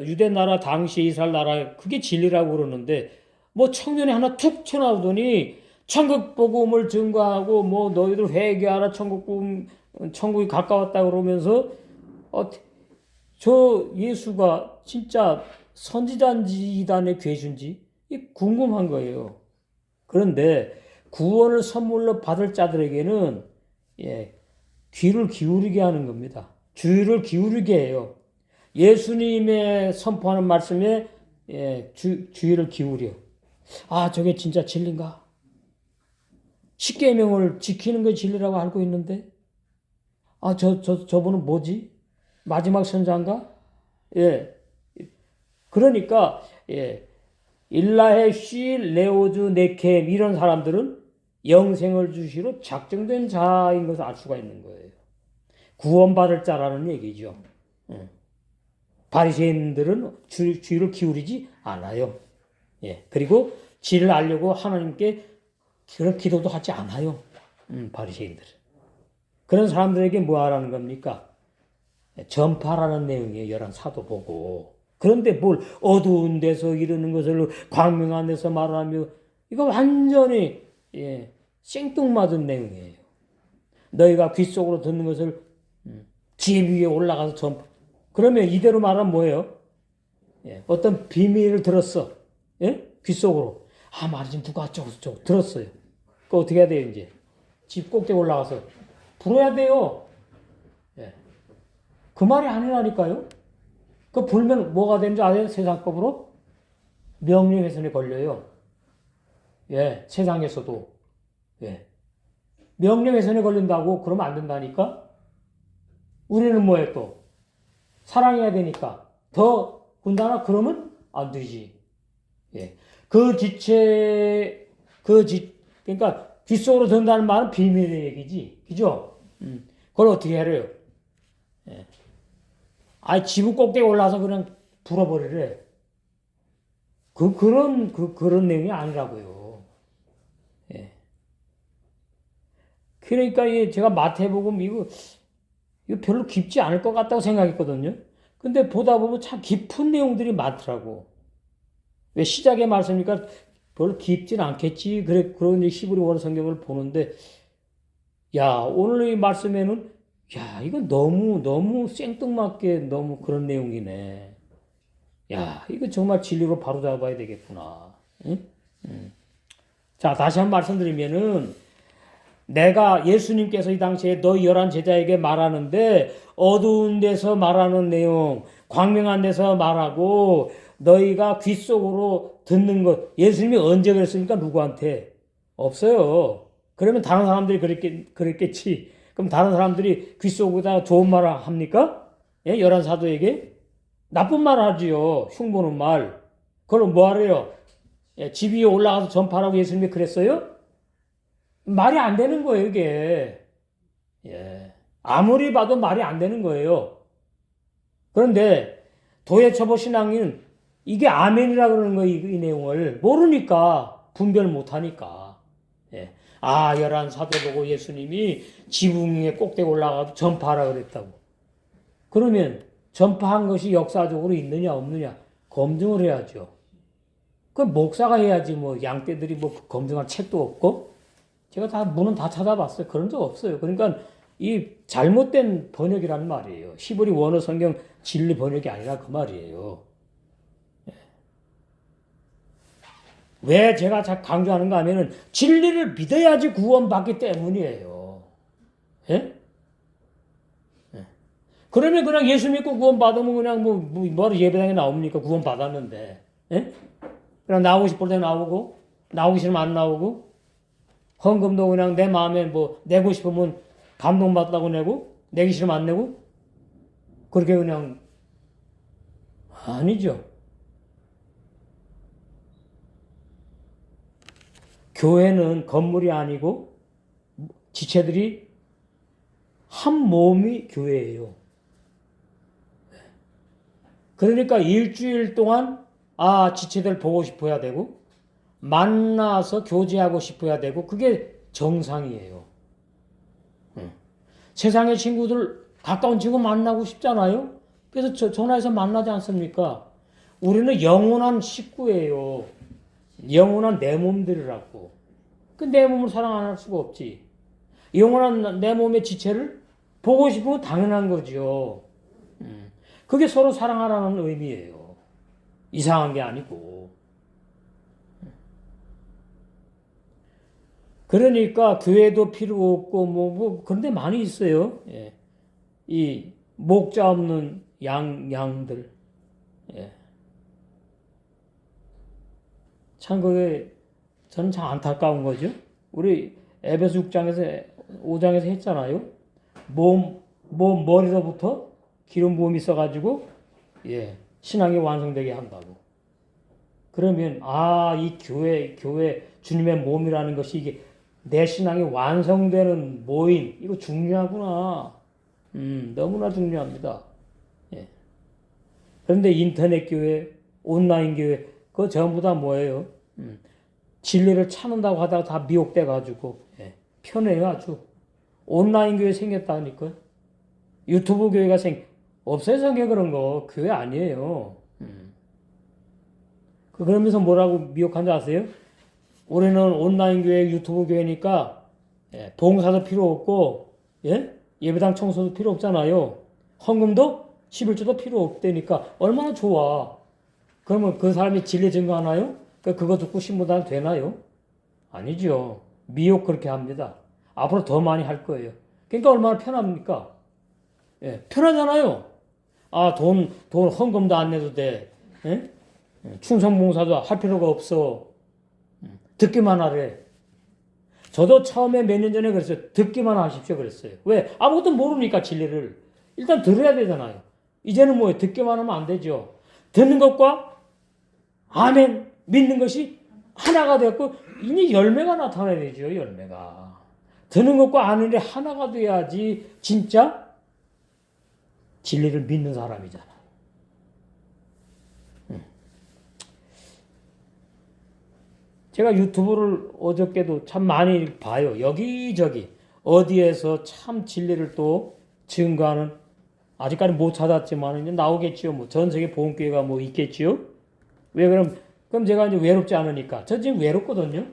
유대 나라 당시 이스라엘 나라 그게 진리라고 그러는데 뭐 청년이 하나 툭 튀어나오더니 천국 복음을 증거하고 뭐 너희들 회개하라 천국이 가까웠다 그러면서 저 예수가 진짜 선지자인지 이단의 괴수인지 궁금한 거예요. 그런데 구원을 선물로 받을 자들에게는 귀를 기울이게 하는 겁니다. 주의를 기울이게 해요. 예수님의 선포하는 말씀에 주의를 기울여. 아, 저게 진짜 진리인가? 십계명을 지키는 게 진리라고 알고 있는데, 아, 저분은 뭐지? 마지막 선자인가? 그러니까, 일라헤 쉬 레오즈 네켐 이런 사람들은 영생을 주시러 작정된 자인 것을 알 수가 있는 거예요. 구원받을 자라는 얘기죠. 바리새인들은 주의를 기울이지 않아요. 그리고 진리를 알려고 하나님께 그런 기도도 하지 않아요. 바리새인들. 그런 사람들에게 뭐 하라는 겁니까? 전파라는 내용이에요. 열한 사도 보고. 그런데 뭘 어두운 데서 이러는 것을 광명한 데서 말하며 이거 완전히 생뚱맞은 내용이에요. 너희가 귀 속으로 듣는 것을 집 위에 올라가서 전파. 그러면 이대로 말하면 뭐예요? 어떤 비밀을 들었어. 귀 속으로. 아, 말이지 누가 저거 들었어요. 그거 어떻게 해야 돼요, 이제? 집 꼭대기 올라가서 불어야 돼요. 그 말이 아니라니까요. 그 불면 뭐가 되는지 아세요? 세상법으로? 명령훼손에 걸려요. 세상에서도. 명령훼손에 걸린다고 그러면 안 된다니까? 우리는 뭐예요, 또? 사랑해야 되니까. 더 군다나? 그러면 안 되지. 그러니까 귓속으로 든다는 말은 비밀의 얘기지. 그죠? 그걸 어떻게 해요? 지붕 꼭대기 올라서 그냥 불어버리래. 그런 내용이 아니라고요. 그러니까 제가 마태복음 이거 별로 깊지 않을 것 같다고 생각했거든요. 근데 보다 보면 참 깊은 내용들이 많더라고. 왜 시작의 말씀이니까 별로 깊진 않겠지. 그런 히브리 원 성경을 보는데, 야, 오늘 이 말씀에는 야, 이건 너무 생뚱맞게 너무 그런 내용이네. 야, 이거 정말 진리로 바로잡아야 되겠구나. 응? 자, 다시 한 번 말씀드리면은 내가 예수님께서 이 당시에 너희 11 제자에게 말하는데 어두운 데서 말하는 내용, 광명한 데서 말하고 너희가 귀 속으로 듣는 것. 예수님이 언제 그랬습니까? 누구한테? 없어요. 그러면 다른 사람들이 그랬겠지. 그럼 다른 사람들이 귀 속에다 좋은 말을 합니까? 예? 11 사도에게? 나쁜 말 하지요. 흉보는 말. 그럼 뭐 하래요? 예, 집 위에 올라가서 전파라고 예수님이 그랬어요? 말이 안 되는 거예요, 이게. 예. 아무리 봐도 말이 안 되는 거예요. 그런데 도예처보 신앙인 이게 아멘이라 그러는 거예요, 이 내용을. 모르니까, 분별 못 하니까. 예. 아, 11 사도 보고 예수님이 지붕 위에 꼭대기 올라가서 전파하라 그랬다고. 그러면 전파한 것이 역사적으로 있느냐, 없느냐, 검증을 해야죠. 그 목사가 해야지, 뭐, 양떼들이 뭐 검증한 책도 없고, 제가 다 문은 다 찾아봤어요. 그런 적 없어요. 그러니까 이 잘못된 번역이라는 말이에요. 히브리 원어 성경 진리 번역이 아니라 그 말이에요. 왜 제가 강조하는가 하면은 진리를 믿어야지 구원받기 때문이에요. 예? 예. 그러면 그냥 예수 믿고 구원받으면 그냥 뭐로 예배당에 나옵니까? 구원받았는데. 예? 그냥 나오고 싶을 때 나오고, 나오기 싫으면 안 나오고, 헌금도 그냥 내 마음에 뭐 내고 싶으면 감동받다고 내고 내기 싫으면 안 내고 그렇게 그냥 아니죠. 교회는 건물이 아니고 지체들이 한 몸이 교회예요. 그러니까 일주일 동안 지체들 보고 싶어야 되고 만나서 교제하고 싶어야 되고 그게 정상이에요. 세상의 친구들 가까운 친구 만나고 싶잖아요. 그래서 전화해서 만나지 않습니까? 우리는 영원한 식구예요. 영원한 내 몸들이라고. 그 내 몸을 사랑 안 할 수가 없지. 영원한 내 몸의 지체를 보고 싶으면 당연한 거죠. 그게 서로 사랑하라는 의미예요. 이상한 게 아니고. 그러니까 교회도 필요 없고 그런데 많이 있어요. 예. 이 목자 없는 양들. 예. 참 그게 저는 참 안타까운 거죠. 우리 에베소 5장에서 했잖아요. 머리로부터 기름 부음이 있어가지고 신앙이 완성되게 한다고. 그러면 이 교회 주님의 몸이라는 것이 이게 내 신앙이 완성되는 모임 이거 중요하구나. 너무나 중요합니다. 예. 그런데 인터넷 교회, 온라인 교회 그거 전부 다 뭐예요? 진리를 찾는다고 하다가 다 미혹돼 가지고 편해요 아주. 온라인 교회 생겼다니까. 유튜브 교회가 없어요 성경 그런 거 교회 아니에요. 그러면서 뭐라고 미혹한 줄 아세요? 우리는 온라인 교회, 유튜브 교회니까 봉사도 필요 없고 예배당 청소도 필요 없잖아요. 헌금도 11조도 필요 없다니까 얼마나 좋아. 그러면 그 사람이 진리 증거하나요? 그거 듣고 신부단 되나요? 아니죠. 미혹 그렇게 합니다. 앞으로 더 많이 할 거예요. 그러니까 얼마나 편합니까? 편하잖아요. 돈 헌금도 안 내도 돼. 충성봉사도 할 필요가 없어. 듣기만 하래. 저도 처음에 몇 년 전에 그랬어요. 듣기만 하십시오 그랬어요. 왜? 아무것도 모르니까 진리를. 일단 들어야 되잖아요. 이제는 뭐예요? 듣기만 하면 안 되죠. 듣는 것과 아멘 믿는 것이 하나가 됐고 이제 열매가 나타나야 되죠. 열매가. 듣는 것과 아는 게 하나가 돼야지 진짜 진리를 믿는 사람이잖아. 제가 유튜브를 어저께도 참 많이 봐요. 여기저기 어디에서 참 진리를 또 증거하는 아직까지 못 찾았지만 이제 나오겠지요. 뭐 전 세계 보험교회가 뭐 있겠지요. 왜 그럼 제가 이제 외롭지 않으니까. 저 지금 외롭거든요.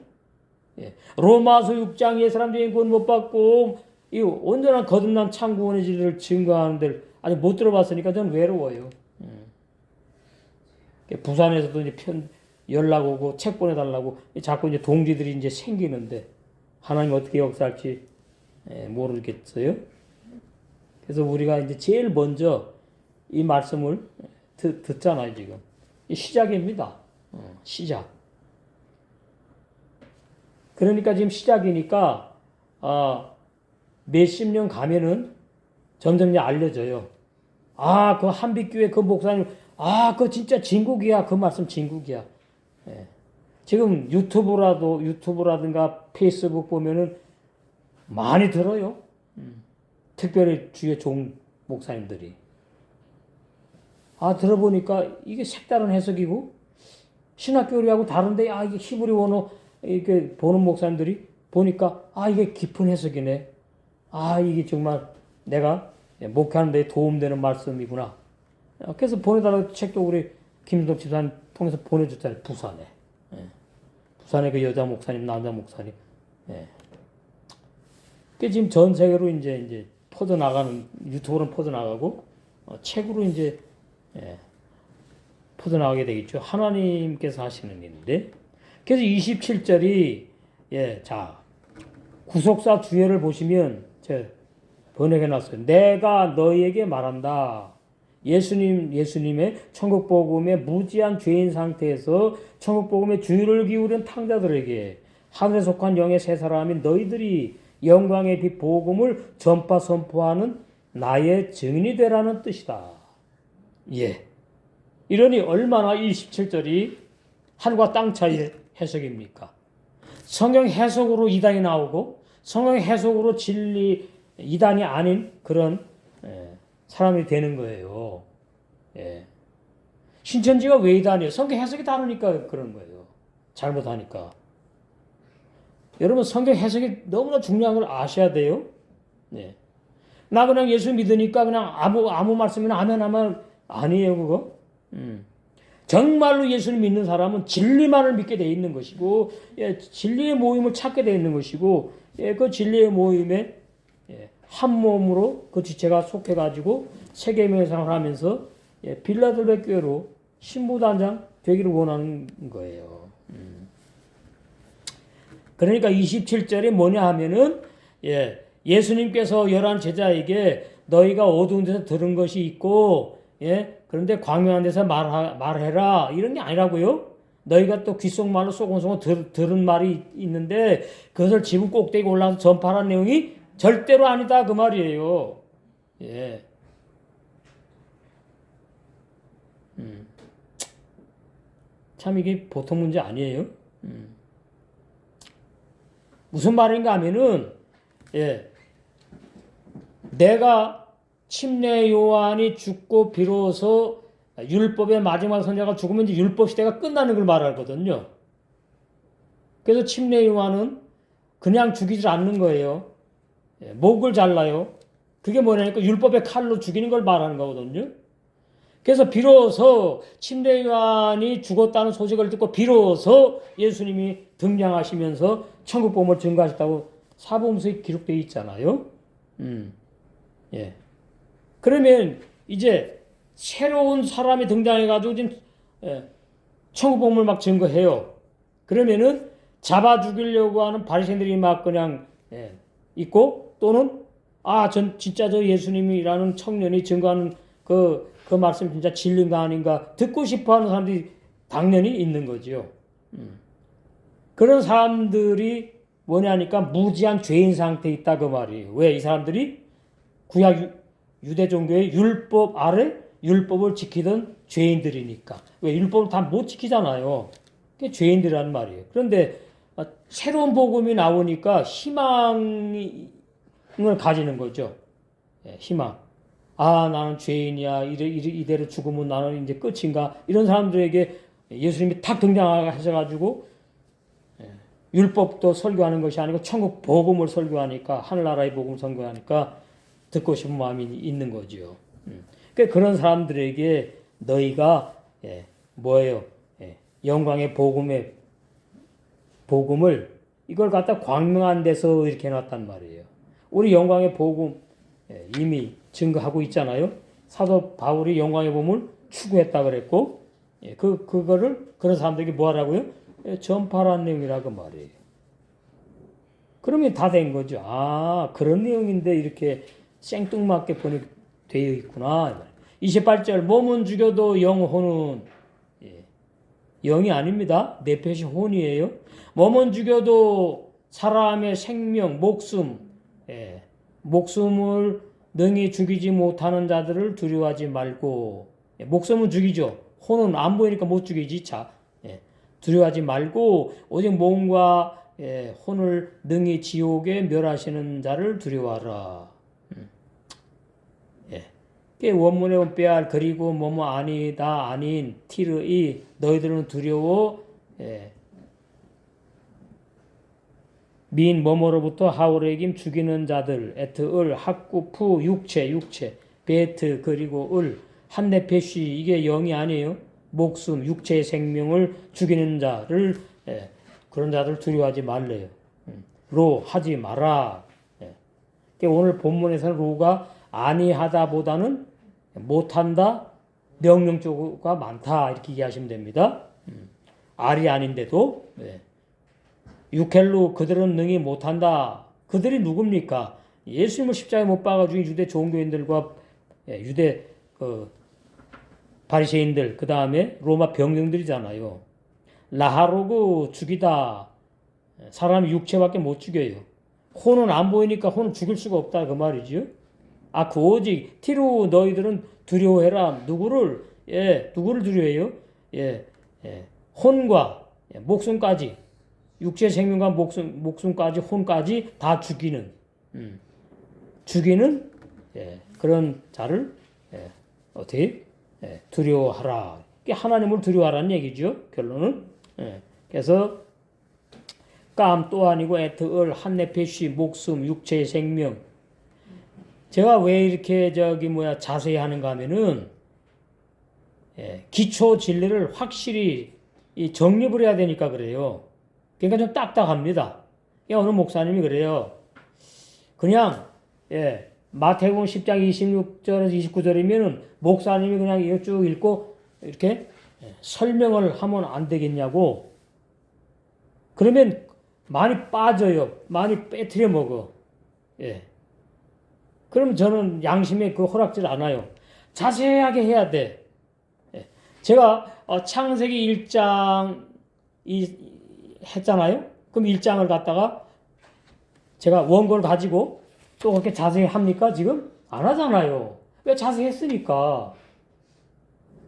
로마서 6장 옛사람 죄인 구원 못 받고 이 온전한 거듭난 창구원의 진리를 증거하는 데를 아직 못 들어봤으니까 저는 외로워요. 부산에서도 이제 연락 오고 책 보내달라고 자꾸 이제 동지들이 이제 생기는데 하나님 어떻게 역사할지 모르겠어요. 그래서 우리가 이제 제일 먼저 이 말씀을 듣잖아요, 지금. 이 시작입니다. 시작. 그러니까 지금 시작이니까, 몇십 년 가면은 점점 알려져요. 그 한빛교회 그 목사님, 그거 진짜 진국이야. 그 말씀 진국이야. 예. 지금 유튜브라든가 페이스북 보면은 많이 들어요. 특별히 주의 종 목사님들이. 들어보니까 이게 색다른 해석이고, 신학교리하고 다른데, 이게 히브리 원어, 이렇게 보는 목사님들이 보니까, 이게 깊은 해석이네. 이게 정말 내가 목회하는 데 도움되는 말씀이구나. 그래서 보내달라고 책도 우리 김덕 집사님 통해서 보내줬잖아요. 부산에. 부산에 그 여자 목사님, 남자 목사님. 그 지금 전 세계로 이제 퍼져나가는, 유튜브로 퍼져나가고, 책으로 이제, 퍼져나가게 되겠죠. 하나님께서 하시는 일인데. 그래서 27절이, 자, 구속사 주예를 보시면, 제가 번역해놨어요. 내가 너희에게 말한다. 예수님의 천국복음의 무지한 죄인 상태에서 천국복음의 주의를 기울인 탕자들에게 하늘에 속한 영의 세 사람인 너희들이 영광의 빛 복음을 전파 선포하는 나의 증인이 되라는 뜻이다. 이러니 얼마나 27절이 하늘과 땅 차이의 해석입니까? 성경 해석으로 이단이 나오고 성경 해석으로 진리 이단이 아닌 그런 사람이 되는 거예요. 신천지가 왜 이단이에요? 성경 해석이 다르니까 그런 거예요. 잘못하니까. 여러분 성경 해석이 너무나 중요한 걸 아셔야 돼요. 나 그냥 예수 믿으니까 그냥 아무 말씀이나 아멘 하면 아니에요 그거. 정말로 예수를 믿는 사람은 진리만을 믿게 돼 있는 것이고 진리의 모임을 찾게 돼 있는 것이고 그 진리의 모임에 한 몸으로 그 지체가 속해가지고 세계명의 생활을 하면서 빌라델베 교회로 신부단장 되기를 원하는 거예요. 그러니까 27절에 뭐냐 하면은 예수님께서 11 제자에게 너희가 어두운 데서 들은 것이 있고 그런데 광명한 데서 말해라 이런 게 아니라고요. 너희가 또 귓속말로 소곤소곤 들은 말이 있는데 그것을 지붕 꼭대기 올라서 전파하는 내용이 절대로 아니다 그 말이에요. 참 이게 보통 문제 아니에요. 무슨 말인가 하면은 내가 침례 요한이 죽고 비로소 율법의 마지막 선자가 죽으면 이제 율법 시대가 끝나는 걸 말하거든요. 그래서 침례 요한은 그냥 죽이질 않는 거예요. 목을 잘라요. 그게 뭐냐니까 율법의 칼로 죽이는 걸 말하는 거거든요. 그래서 비로소 침례 요한이 죽었다는 소식을 듣고 비로소 예수님이 등장하시면서 천국 복음을 증거하셨다고 사복음서에 기록되어 있잖아요. 그러면 이제 새로운 사람이 등장해가지고 지금 천국 복음을 막 증거해요. 그러면은 잡아 죽이려고 하는 바리새인들이 막 그냥 있고 또는 전 진짜 저 예수님이라는 청년이 증거하는 그 말씀 진짜 진리인가 아닌가 듣고 싶어하는 사람들이 당연히 있는 거죠. 그런 사람들이 뭐냐니까 무지한 죄인 상태에 있다 그 말이에요. 왜 이 사람들이 구약 유대 종교의 율법 아래 율법을 지키던 죄인들이니까. 왜 율법을 다 못 지키잖아요. 그게 죄인들이란 말이에요. 그런데 새로운 복음이 나오니까 희망을 가지는 거죠. 희망. 나는 죄인이야. 이대로 죽으면 나는 이제 끝인가. 이런 사람들에게 예수님이 탁 등장하셔가지고 율법도 설교하는 것이 아니고 천국 복음을 설교하니까 하늘나라의 복음 설교하니까 듣고 싶은 마음이 있는 거죠. 그러니까 그런 사람들에게 너희가 뭐예요? 영광의 복음을 이걸 갖다 광명한 데서 이렇게 해놨단 말이에요. 우리 영광의 복음 이미 증거하고 있잖아요. 사도 바울이 영광의 복음을 추구했다 그랬고, 그거를 그런 사람들에게 뭐 하라고요? 전파라는 내용이라고 말이에요. 그러면 다 된 거죠. 아, 그런 내용인데 이렇게 생뚱맞게 되어 있구나. 28절, 몸은 죽여도 영혼은, 영이 아닙니다. 네페시 혼이에요. 몸은 죽여도 사람의 생명, 목숨, 목숨을 능히 죽이지 못하는 자들을 두려워하지 말고, 목숨은 죽이죠. 혼은 안 보이니까 못 죽이지. 자, 두려워하지 말고 오직 몸과 혼을 능히 지옥에 멸하시는 자를 두려워하라. 원문에 보면 빼알 그리고 뭐뭐 아니다 아닌 티르이 너희들은 두려워 민 뭐뭐로부터 하오레김 죽이는 자들 에트을 학구푸 육체 베트 그리고 을 한네페쉬 이게 영이 아니에요. 목숨 육체의 생명을 죽이는 자를 그런 자들 두려워하지 말래요. 로 하지 마라. 오늘 본문에서는 로가 아니하다보다는 못한다, 명령조가 많다 이렇게 이해하시면 됩니다. 알이 아닌데도 유켈로 그들은 능히 못한다. 그들이 누굽니까? 예수님을 십자가에 못 박아준 유대 종교인들과 유대 바리새인들 그 다음에 로마 병정들이잖아요. 라하로그 죽이다. 사람이 육체밖에 못 죽여요. 혼은 안 보이니까 혼은 죽일 수가 없다 그 말이죠. 아, 그 오직 티루 너희들은 두려워해라. 누구를? 누구를 두려워해요? 혼과 목숨까지 육체 생명과 목숨까지 혼까지 다 죽이는 그런 자를 어떻게 두려워하라. 하나님을 두려워하라는 얘기죠. 결론은. 그래서 깜 또 아니고 에트을 한네페쉬 목숨 육체의 생명. 제가 왜 이렇게 자세히 하는가 하면은 기초 진리를 확실히 정립을 해야 되니까 그래요. 그러니까 좀 딱딱합니다. 어느 목사님이 그래요. 그냥 마태복음 10장 26절에서 29절이면은 목사님이 그냥 이거 쭉 읽고 이렇게 설명을 하면 안 되겠냐고. 그러면 많이 빠져요. 많이 빼트려 먹어. 그럼 저는 양심에 그 허락질 않아요. 자세하게 해야 돼. 제가 창세기 1장 했잖아요. 그럼 1장을 갖다가 제가 원고를 가지고 또 그렇게 자세히 합니까? 지금? 안 하잖아요. 왜 자세히 했으니까.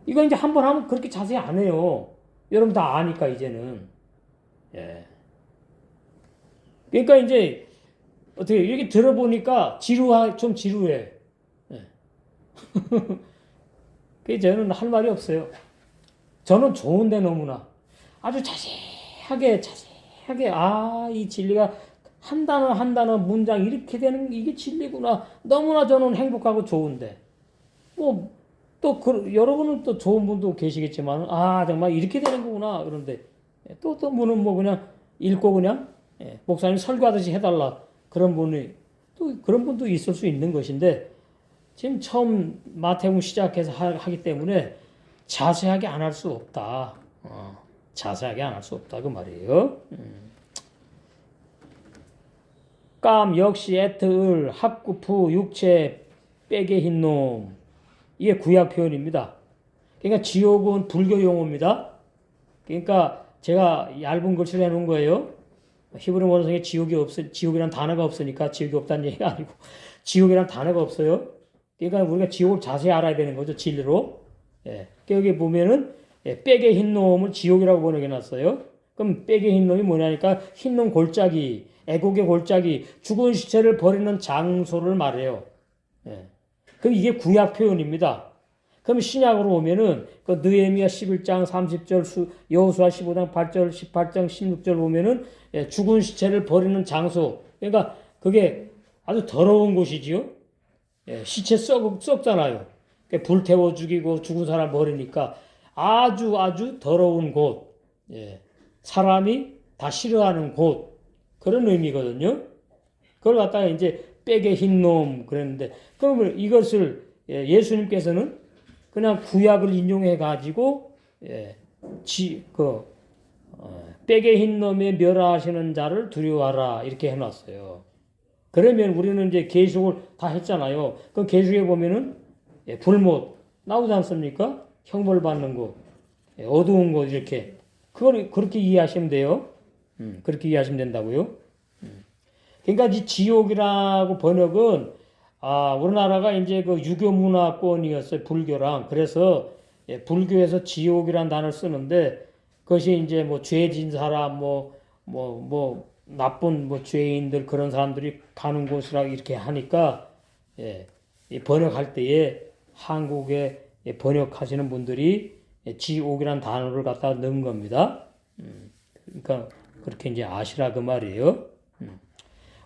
이거 이제 한 번 하면 그렇게 자세히 안 해요. 여러분 다 아니까 이제는. 그러니까 이제 어떻게 이렇게 들어보니까 좀 지루해. 그래서 저는 할 말이 없어요. 저는 좋은데 너무나 아주 자세하게 이 진리가 한 단어 문장 이렇게 되는 이게 진리구나. 너무나 저는 행복하고 좋은데 여러분은 또 좋은 분도 계시겠지만 정말 이렇게 되는 거구나. 그런데 또 분은 그냥 읽고 그냥 목사님 설교하듯이 해달라. 그런 분도 있을 수 있는 것인데, 지금 처음 마태복음 시작해서 하기 때문에 자세하게 안 할 수 없다. 자세하게 안 할 수 없다. 그 말이에요. 깜, 역시, 에트을, 학구푸, 육체, 빼게 흰 놈. 이게 구약 표현입니다. 그러니까 지옥은 불교 용어입니다. 그러니까 제가 얇은 글씨로 해놓은 거예요. 히브리 원어성에 지옥이란 단어가 없으니까 지옥이 없다는 얘기가 아니고 지옥이란 단어가 없어요. 그러니까 우리가 지옥을 자세히 알아야 되는 거죠. 진리로. 여기 보면은 빽의 흰 놈을 지옥이라고 번역해놨어요. 그럼 빽의 흰 놈이 뭐냐니까 흰 놈 골짜기, 애국의 골짜기, 죽은 시체를 버리는 장소를 말해요. 그럼 이게 구약 표현입니다. 그럼 신약으로 오면은 그 느헤미야 11장 30절, 여호수아 15장 8절, 18장 16절 보면은 죽은 시체를 버리는 장소. 그러니까 그게 아주 더러운 곳이지요. 시체 썩잖아요. 불태워 죽이고 죽은 사람 버리니까 아주 더러운 곳. 사람이 다 싫어하는 곳. 그런 의미거든요. 그걸 갖다가 이제 빽의 흰놈 그랬는데 그러면 이것을 예수님께서는 그냥 구약을 인용해 가지고 빽의 흰놈에 멸하시는 자를 두려워하라 이렇게 해놨어요. 그러면 우리는 이제 계시록을 다 했잖아요. 그 계시록에 보면은 불못 나오지 않습니까? 형벌 받는 곳, 어두운 곳 이렇게 그걸 그렇게 이해하시면 돼요. 그렇게 이해하시면 된다고요. 그러니까 이 지옥이라고 번역은 우리나라가 이제 그 유교 문화권이었어요. 불교랑. 그래서 불교에서 지옥이라는 단어를 쓰는데 그것이 이제 뭐 죄진 사람 뭐 나쁜 뭐 죄인들 그런 사람들이 가는 곳이라 이렇게 하니까 이 번역할 때에 한국에 번역하시는 분들이 지옥이라는 단어를 갖다 넣은 겁니다. 그러니까 그렇게 이제 아시라 그 말이에요.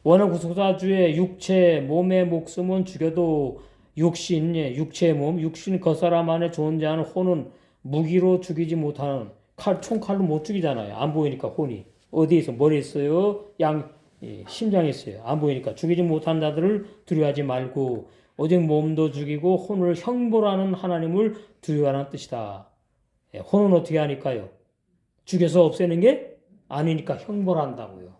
원어 구속사주의 육체, 몸의 목숨은 죽여도 육신, 육체의 몸, 육신 그 사람 안에 존재하는 혼은 무기로 죽이지 못하는 총칼로 못 죽이잖아요. 안 보이니까 혼이. 어디에 있어? 머리에 있어요? 심장에 있어요. 안 보이니까 죽이지 못한 자들을 두려워하지 말고 오직 몸도 죽이고 혼을 형벌하는 하나님을 두려워하는 뜻이다. 혼은 어떻게 하니까요? 죽여서 없애는 게 아니니까 형벌한다고요.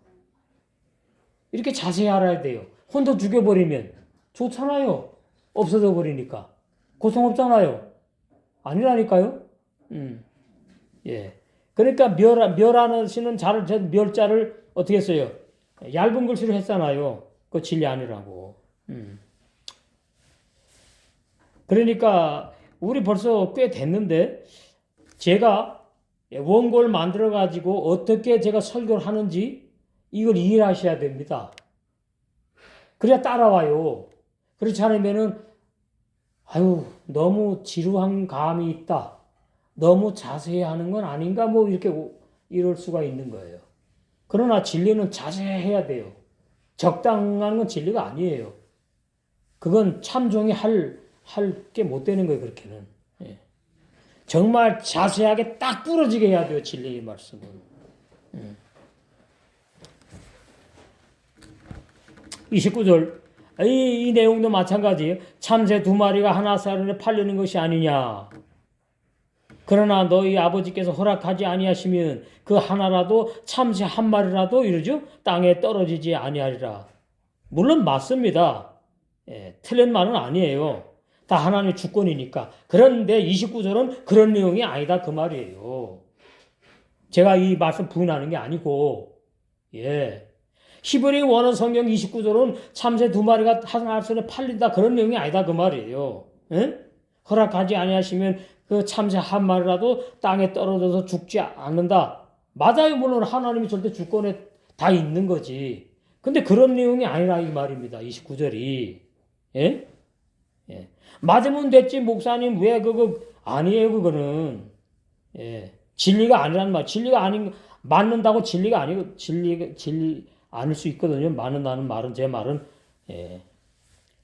이렇게 자세히 알아야 돼요. 혼도 죽여버리면 좋잖아요. 없어져 버리니까. 고통 없잖아요. 아니라니까요. 그러니까 멸하시는 자를, 멸자를 어떻게 했어요? 얇은 글씨로 했잖아요. 그 진리 아니라고. 그러니까 우리 벌써 꽤 됐는데 제가 원고를 만들어 가지고 어떻게 제가 설교를 하는지 이걸 이해하셔야 됩니다. 그래야 따라와요. 그렇지 않으면은 너무 지루한 감이 있다. 너무 자세히 하는 건 아닌가 뭐 이렇게 이럴 수가 있는 거예요. 그러나 진리는 자세해야 돼요. 적당한 건 진리가 아니에요. 그건 참종이 할 게 못 되는 거예요. 그렇게는. 정말 자세하게 딱 부러지게 해야 돼요. 진리의 말씀은. 29절 이 내용도 마찬가지예요. 참새 2마리가 하나사론에 팔리는 것이 아니냐. 그러나 너희 아버지께서 허락하지 아니하시면 그 하나라도 참새 1마리라도 이러죠. 땅에 떨어지지 아니하리라. 물론 맞습니다. 틀린 말은 아니에요. 다 하나님의 주권이니까. 그런데 29절은 그런 내용이 아니다 그 말이에요. 제가 이 말씀 부인하는 게 아니고 히브리 원어 성경 29절은 참새 2마리가 하나선에 팔린다 그런 내용이 아니다 그 말이에요. 허락하지 아니하시면 그 참새 1마리라도 땅에 떨어져서 죽지 않는다. 맞아요. 물론 하나님이 절대 주권에 다 있는 거지. 근데 그런 내용이 아니라 이 말입니다. 29절이. 맞으면 됐지 목사님 왜 그거 아니에요 그거는. 진리가 아니라는 말. 진리가 아닌 맞는다고 진리가 아니고 진리 아닐 수 있거든요. 맞는다는 말은 제 말은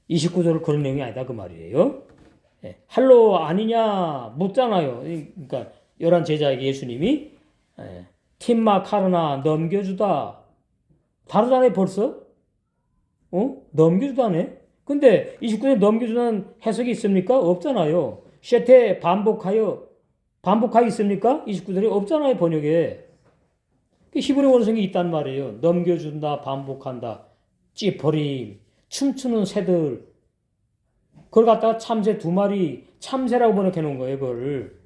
29절을 그런 내용이 아니다 그 말이에요. 할로 아니냐 묻잖아요. 그러니까 11제자에게 예수님이 팀마 카르나 넘겨주다. 다르잖아요 벌써. 넘겨주다네. 근데 29절에 넘겨주는 해석이 있습니까? 없잖아요. 셰테 반복하여 있습니까? 29절에 없잖아요 번역에. 히브리 원성이 있단 말이에요. 넘겨준다, 반복한다, 찌퍼림, 춤추는 새들. 그걸 갖다가 참새 2마리, 참새라고 번역해 놓은 거예요, 그걸.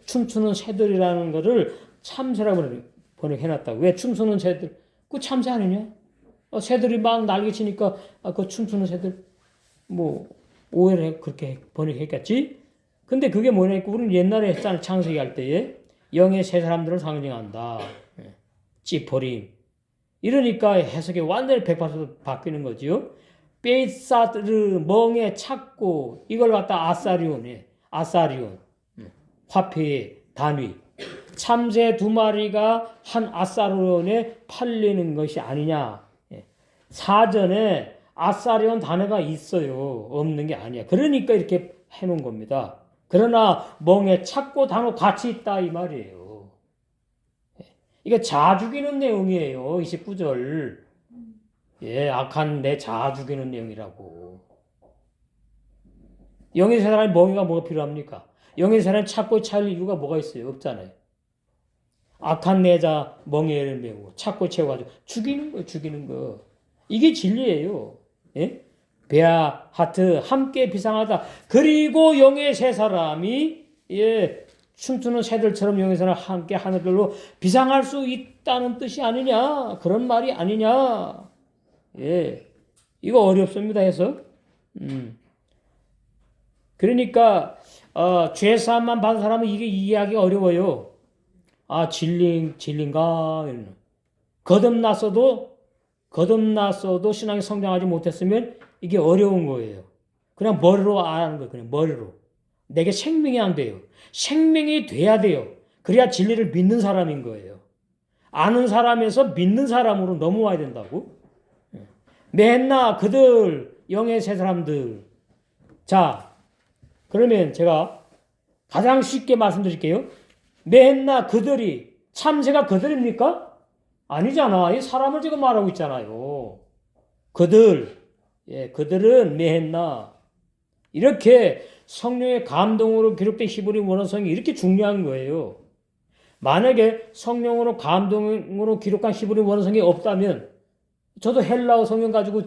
춤추는 새들이라는 거를 참새라고 번역해 놨다고. 왜 춤추는 새들? 그 참새 아니냐? 새들이 막 날개치니까, 그 춤추는 새들. 오해를 그렇게 번역했겠지? 근데 그게 뭐냐니까, 우리는 옛날에 했잖아요, 창세기 할 때에. 영의 새 사람들을 상징한다. 찌퍼림. 이러니까 해석이 완전히 180도 바뀌는 거지요. 베이사르 멍에 찾고 이걸 갖다 아사리온 화폐의 단위. 참새 2마리가 한 아사리온에 팔리는 것이 아니냐. 사전에 아사리온 단어가 있어요. 없는 게 아니야. 그러니까 이렇게 해놓은 겁니다. 그러나 멍에 찾고 단어 같이 있다 이 말이에요. 이게 자 죽이는 내용이에요. 29절. 예, 악한 내 자아 죽이는 내용이라고. 영의 세상에 멍에가 뭐가 필요합니까? 영의 세상에 찾고 찾을 이유가 뭐가 있어요? 없잖아요. 악한 내 자 멍에를 메우고 찾고 채워가지고 죽이는 거, 죽이는 거. 이게 진리예요. 예? 베아 하트 함께 비상하다. 그리고 영의 세 사람이 예, 춤추는 새들처럼 영의 사람 함께 하늘별로 비상할 수 있다는 뜻이 아니냐? 그런 말이 아니냐? 예, 이거 어렵습니다 해서. 그러니까 죄 사함만 받은 사람은 이게 이해하기 어려워요. 아 진린가 이러는. 거듭났어도 신앙이 성장하지 못했으면 이게 어려운 거예요. 그냥 머리로 아는 거예요. 그냥 머리로. 내게 생명이 안 돼요. 생명이 돼야 돼요. 그래야 진리를 믿는 사람인 거예요. 아는 사람에서 믿는 사람으로 넘어와야 된다고. 맨나 그들 영의 세 사람들. 자, 그러면 제가 가장 쉽게 말씀드릴게요. 맨나 그들이 참새가 그들입니까? 아니잖아. 이 사람을 지금 말하고 있잖아요. 그들, 예, 그들은 메헨나. 이렇게 성령의 감동으로 기록된 히브리 원어성이 이렇게 중요한 거예요. 만약에 성령으로 감동으로 기록한 히브리 원어성이 없다면 저도 헬라어 성경 가지고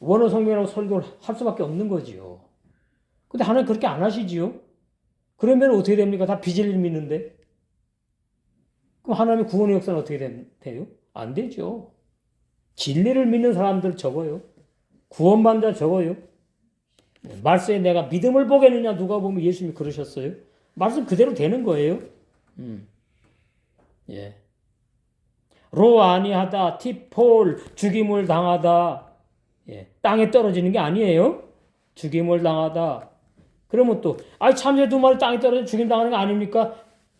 원어 성경이라고 설교를 할 수밖에 없는 거지요. 근데 하나님 그렇게 안 하시지요? 그러면 어떻게 됩니까? 다 빚을 믿는데. 그럼 하나님의 구원의 역사는 어떻게 돼요? 안 되죠. 진리를 믿는 사람들 적어요. 구원받는 자 적어요. 말씀에 내가 믿음을 보겠느냐 누가 보면 예수님이 그러셨어요. 말씀 그대로 되는 거예요. 예. 로 아니하다, 티폴, 죽임을 당하다. 예. 땅에 떨어지는 게 아니에요. 죽임을 당하다. 그러면 또, 참새 두 마리 땅에 떨어져 죽임 당하는 거 아닙니까?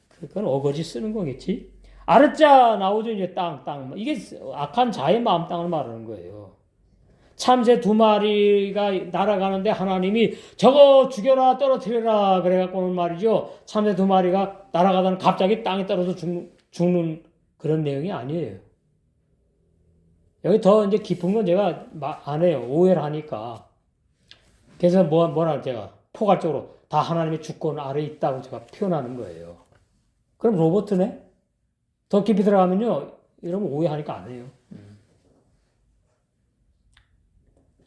그건 어거지 쓰는 거겠지. 아르자 나오죠, 이제 땅. 이게 악한 자의 마음 땅을 말하는 거예요. 참새 두 마리가 날아가는데 하나님이 저거 죽여라, 떨어뜨려라. 그래갖고는 말이죠. 참새 두 마리가 날아가다가 갑자기 땅에 떨어져 죽는 그런 내용이 아니에요. 여기 더 이제 깊은 건 제가 안 해요. 오해를 하니까. 그래서 뭐라 제가 포괄적으로 다 하나님의 주권 아래 있다고 제가 표현하는 거예요. 그럼 로버트네? 더 깊이 들어가면요. 이러면 오해하니까 안 해요.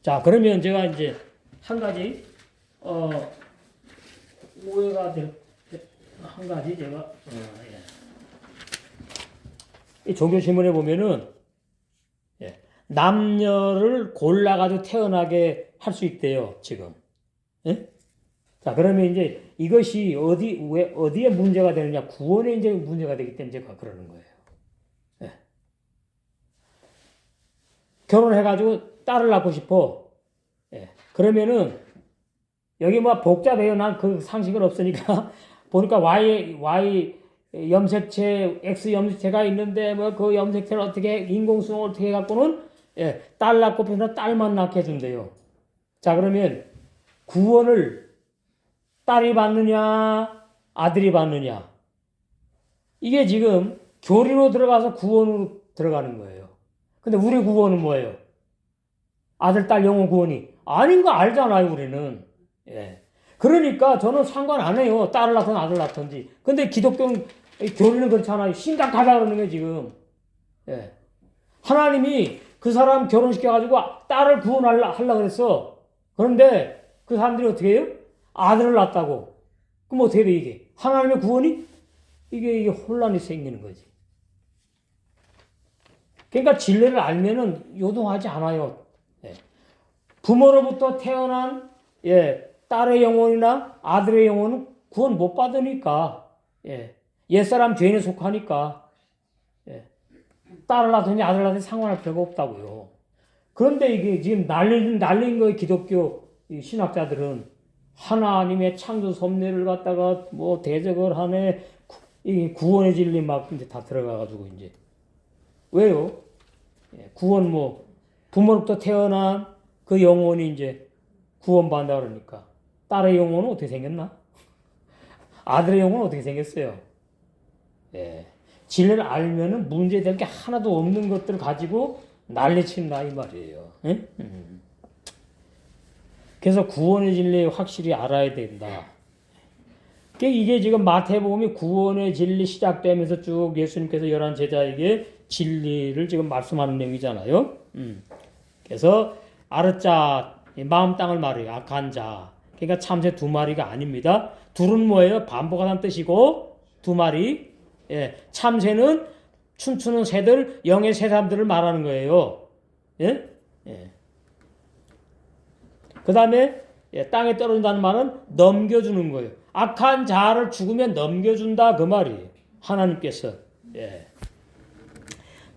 자, 그러면 제가 이제 한 가지, 오해가 될, 한 가지 제가, 예. 이 종교신문에 보면은, 예. 남녀를 골라가지고 태어나게 할 수 있대요, 지금. 예? 자, 그러면 이제 이것이 어디에 문제가 되느냐, 구원에 이제 문제가 되기 때문에 제가 그러는 거예요. 예. 결혼해가지고 딸을 낳고 싶어. 예. 그러면은, 여기 뭐 복잡해요. 난 그 상식은 없으니까. 보니까 Y 염색체, X 염색체가 있는데, 뭐 그 염색체를 어떻게, 인공수정을 어떻게 해갖고는, 예, 딸 낳고 싶으면 딸만 낳게 해준대요. 자, 그러면 구원을 딸이 받느냐, 아들이 받느냐. 이게 지금 교리로 들어가서 구원으로 들어가는 거예요. 근데 우리 구원은 뭐예요? 아들, 딸 영혼 구원이 아닌 거 알잖아요, 우리는. 예. 그러니까 저는 상관 안 해요. 딸을 낳든 아들 낳든지. 근데 기독교 교리는 그렇잖아요. 심각하다 그러는 거예요, 지금. 예. 하나님이 그 사람 결혼시켜가지고 딸을 구원하려고 그랬어. 그런데 그 사람들이 어떻게 해요? 아들을 낳았다고. 그럼 어떻게 돼, 이게? 하나님의 구원이? 이게 혼란이 생기는 거지. 그러니까 진리를 알면은 요동하지 않아요. 예. 부모로부터 태어난, 예, 딸의 영혼이나 아들의 영혼은 구원 못 받으니까, 예. 옛사람 죄인에 속하니까, 예. 딸을 낳든지 아들을 낳든지 상관할 필요가 없다고요. 그런데 이게 지금 날린 거예요, 기독교 신학자들은. 하나님의 창조 섭리를 갖다가 뭐 대적을 하네, 이 구원의 진리 막 이제 다 들어가가지고 이제. 왜요? 예, 구원 부모로부터 태어난 그 영혼이 이제 구원받는다 그러니까. 딸의 영혼은 어떻게 생겼나? 아들의 영혼은 어떻게 생겼어요? 예. 진리를 알면은 문제될 게 하나도 없는 것들을 가지고 난리친다 이 말이에요. 응? 그래서 구원의 진리 확실히 알아야 된다. 이게 지금 마태복음이 구원의 진리 시작되면서 쭉 예수님께서 11 제자에게 진리를 지금 말씀하는 내용이잖아요. 그래서 아르자 마음 땅을 말해요. 악한 자. 그러니까 참새 두 마리가 아닙니다. 둘은 뭐예요? 반복하다는 뜻이고 두 마리. 예, 참새는 춤추는 새들, 영의 새 사람들을 말하는 거예요. 예? 예. 그 다음에 땅에 떨어진다는 말은 넘겨주는 거예요. 악한 자를 죽으면 넘겨준다 그 말이에요. 하나님께서. 예.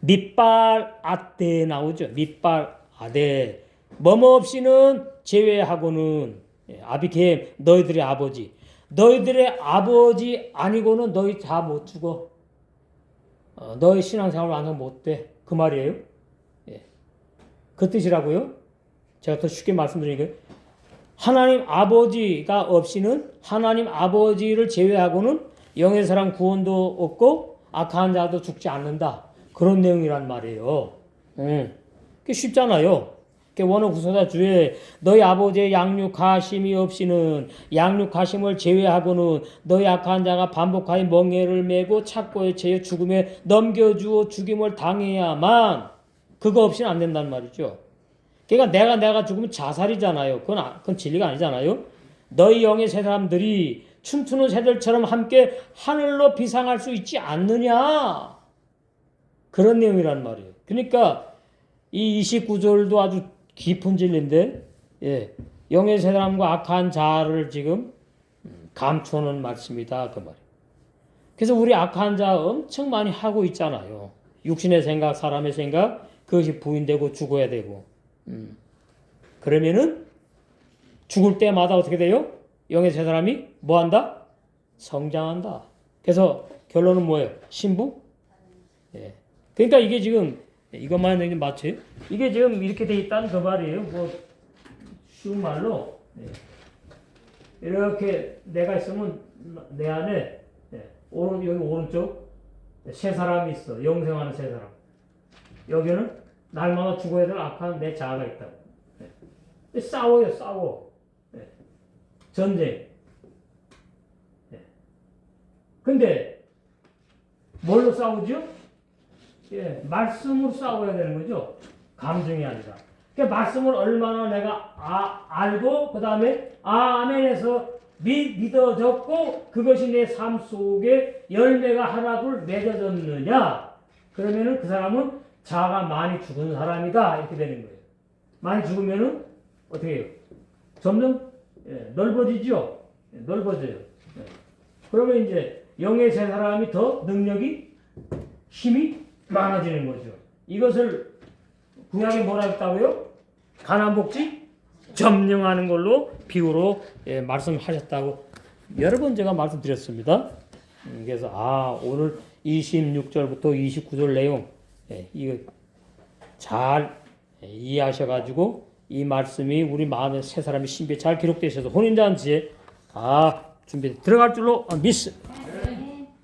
밑발 아떼 나오죠. 밑발 아떼. 뭐뭐 없이는 제외하고는 아비겜 너희들의 아버지. 너희들의 아버지 아니고는 너희 다 못 죽어. 너희 신앙생활 완전 못 돼. 그 말이에요. 예. 그 뜻이라고요. 제가 더 쉽게 말씀드리니까 하나님 아버지가 없이는 하나님 아버지를 제외하고는 영의 사람 구원도 없고 악한 자도 죽지 않는다. 그런 내용이란 말이에요. 그게 쉽잖아요. 원어 구소사 주에 너희 아버지의 양육하심이 없이는 양육하심을 제외하고는 너희 악한 자가 반복하여 멍에를 메고 착고에 채여 죽음에 넘겨주어 죽임을 당해야만 그거 없이는 안 된다는 말이죠. 그러니까 내가 죽으면 자살이잖아요. 그건 진리가 아니잖아요. 너희 영의 새 사람들이 춤추는 새들처럼 함께 하늘로 비상할 수 있지 않느냐. 그런 내용이란 말이에요. 그러니까 이 29절도 아주 깊은 진리인데 예, 영의 새 사람과 악한 자를 지금 감추는 말씀이다. 그 말이에요. 그래서 우리 악한 자 엄청 많이 하고 있잖아요. 육신의 생각, 사람의 생각 그것이 부인되고 죽어야 되고 그러면은 죽을 때마다 어떻게 돼요? 영의 새 사람이 뭐 한다? 성장한다. 그래서 결론은 뭐예요? 신부? 예. 그러니까 이게 지금 이것만 해도 맞춰요? 이게 지금 이렇게 돼 있다는 그 말이에요. 뭐 쉬운 말로 이렇게 내가 있으면 내 안에 여기 오른쪽 세 사람이 있어. 영생하는 세 사람. 여기는 날마다 죽어야 될 악한 내 자아가 있다. 싸워요, 싸워. 전쟁. 근데 뭘로 싸우죠? 말씀으로 싸워야 되는 거죠. 감정이 아니라. 그러니까 말씀을 얼마나 내가 알고 그 다음에 아멘에서 믿어졌고 그것이 내 삶 속에 열매가 하나둘 맺어졌느냐. 그러면은 그 사람은 자아가 많이 죽은 사람이다. 이렇게 되는 거예요. 많이 죽으면은 어떻게 해요? 점점 넓어지죠. 넓어져요. 그러면 이제 영의 새 사람이 더 능력이 힘이 많아지는 거죠. 이것을 구약에 뭐라 했다고요? 가난복지 점령하는 걸로 비유로 말씀하셨다고 여러 번 제가 말씀드렸습니다. 그래서 오늘 26절부터 29절 내용 이거 잘 이해하셔가지고 이 말씀이 우리 마음에 새 사람의 신비에 잘 기록되셔서 혼인잔치에 준비 들어갈 줄로 믿습니다.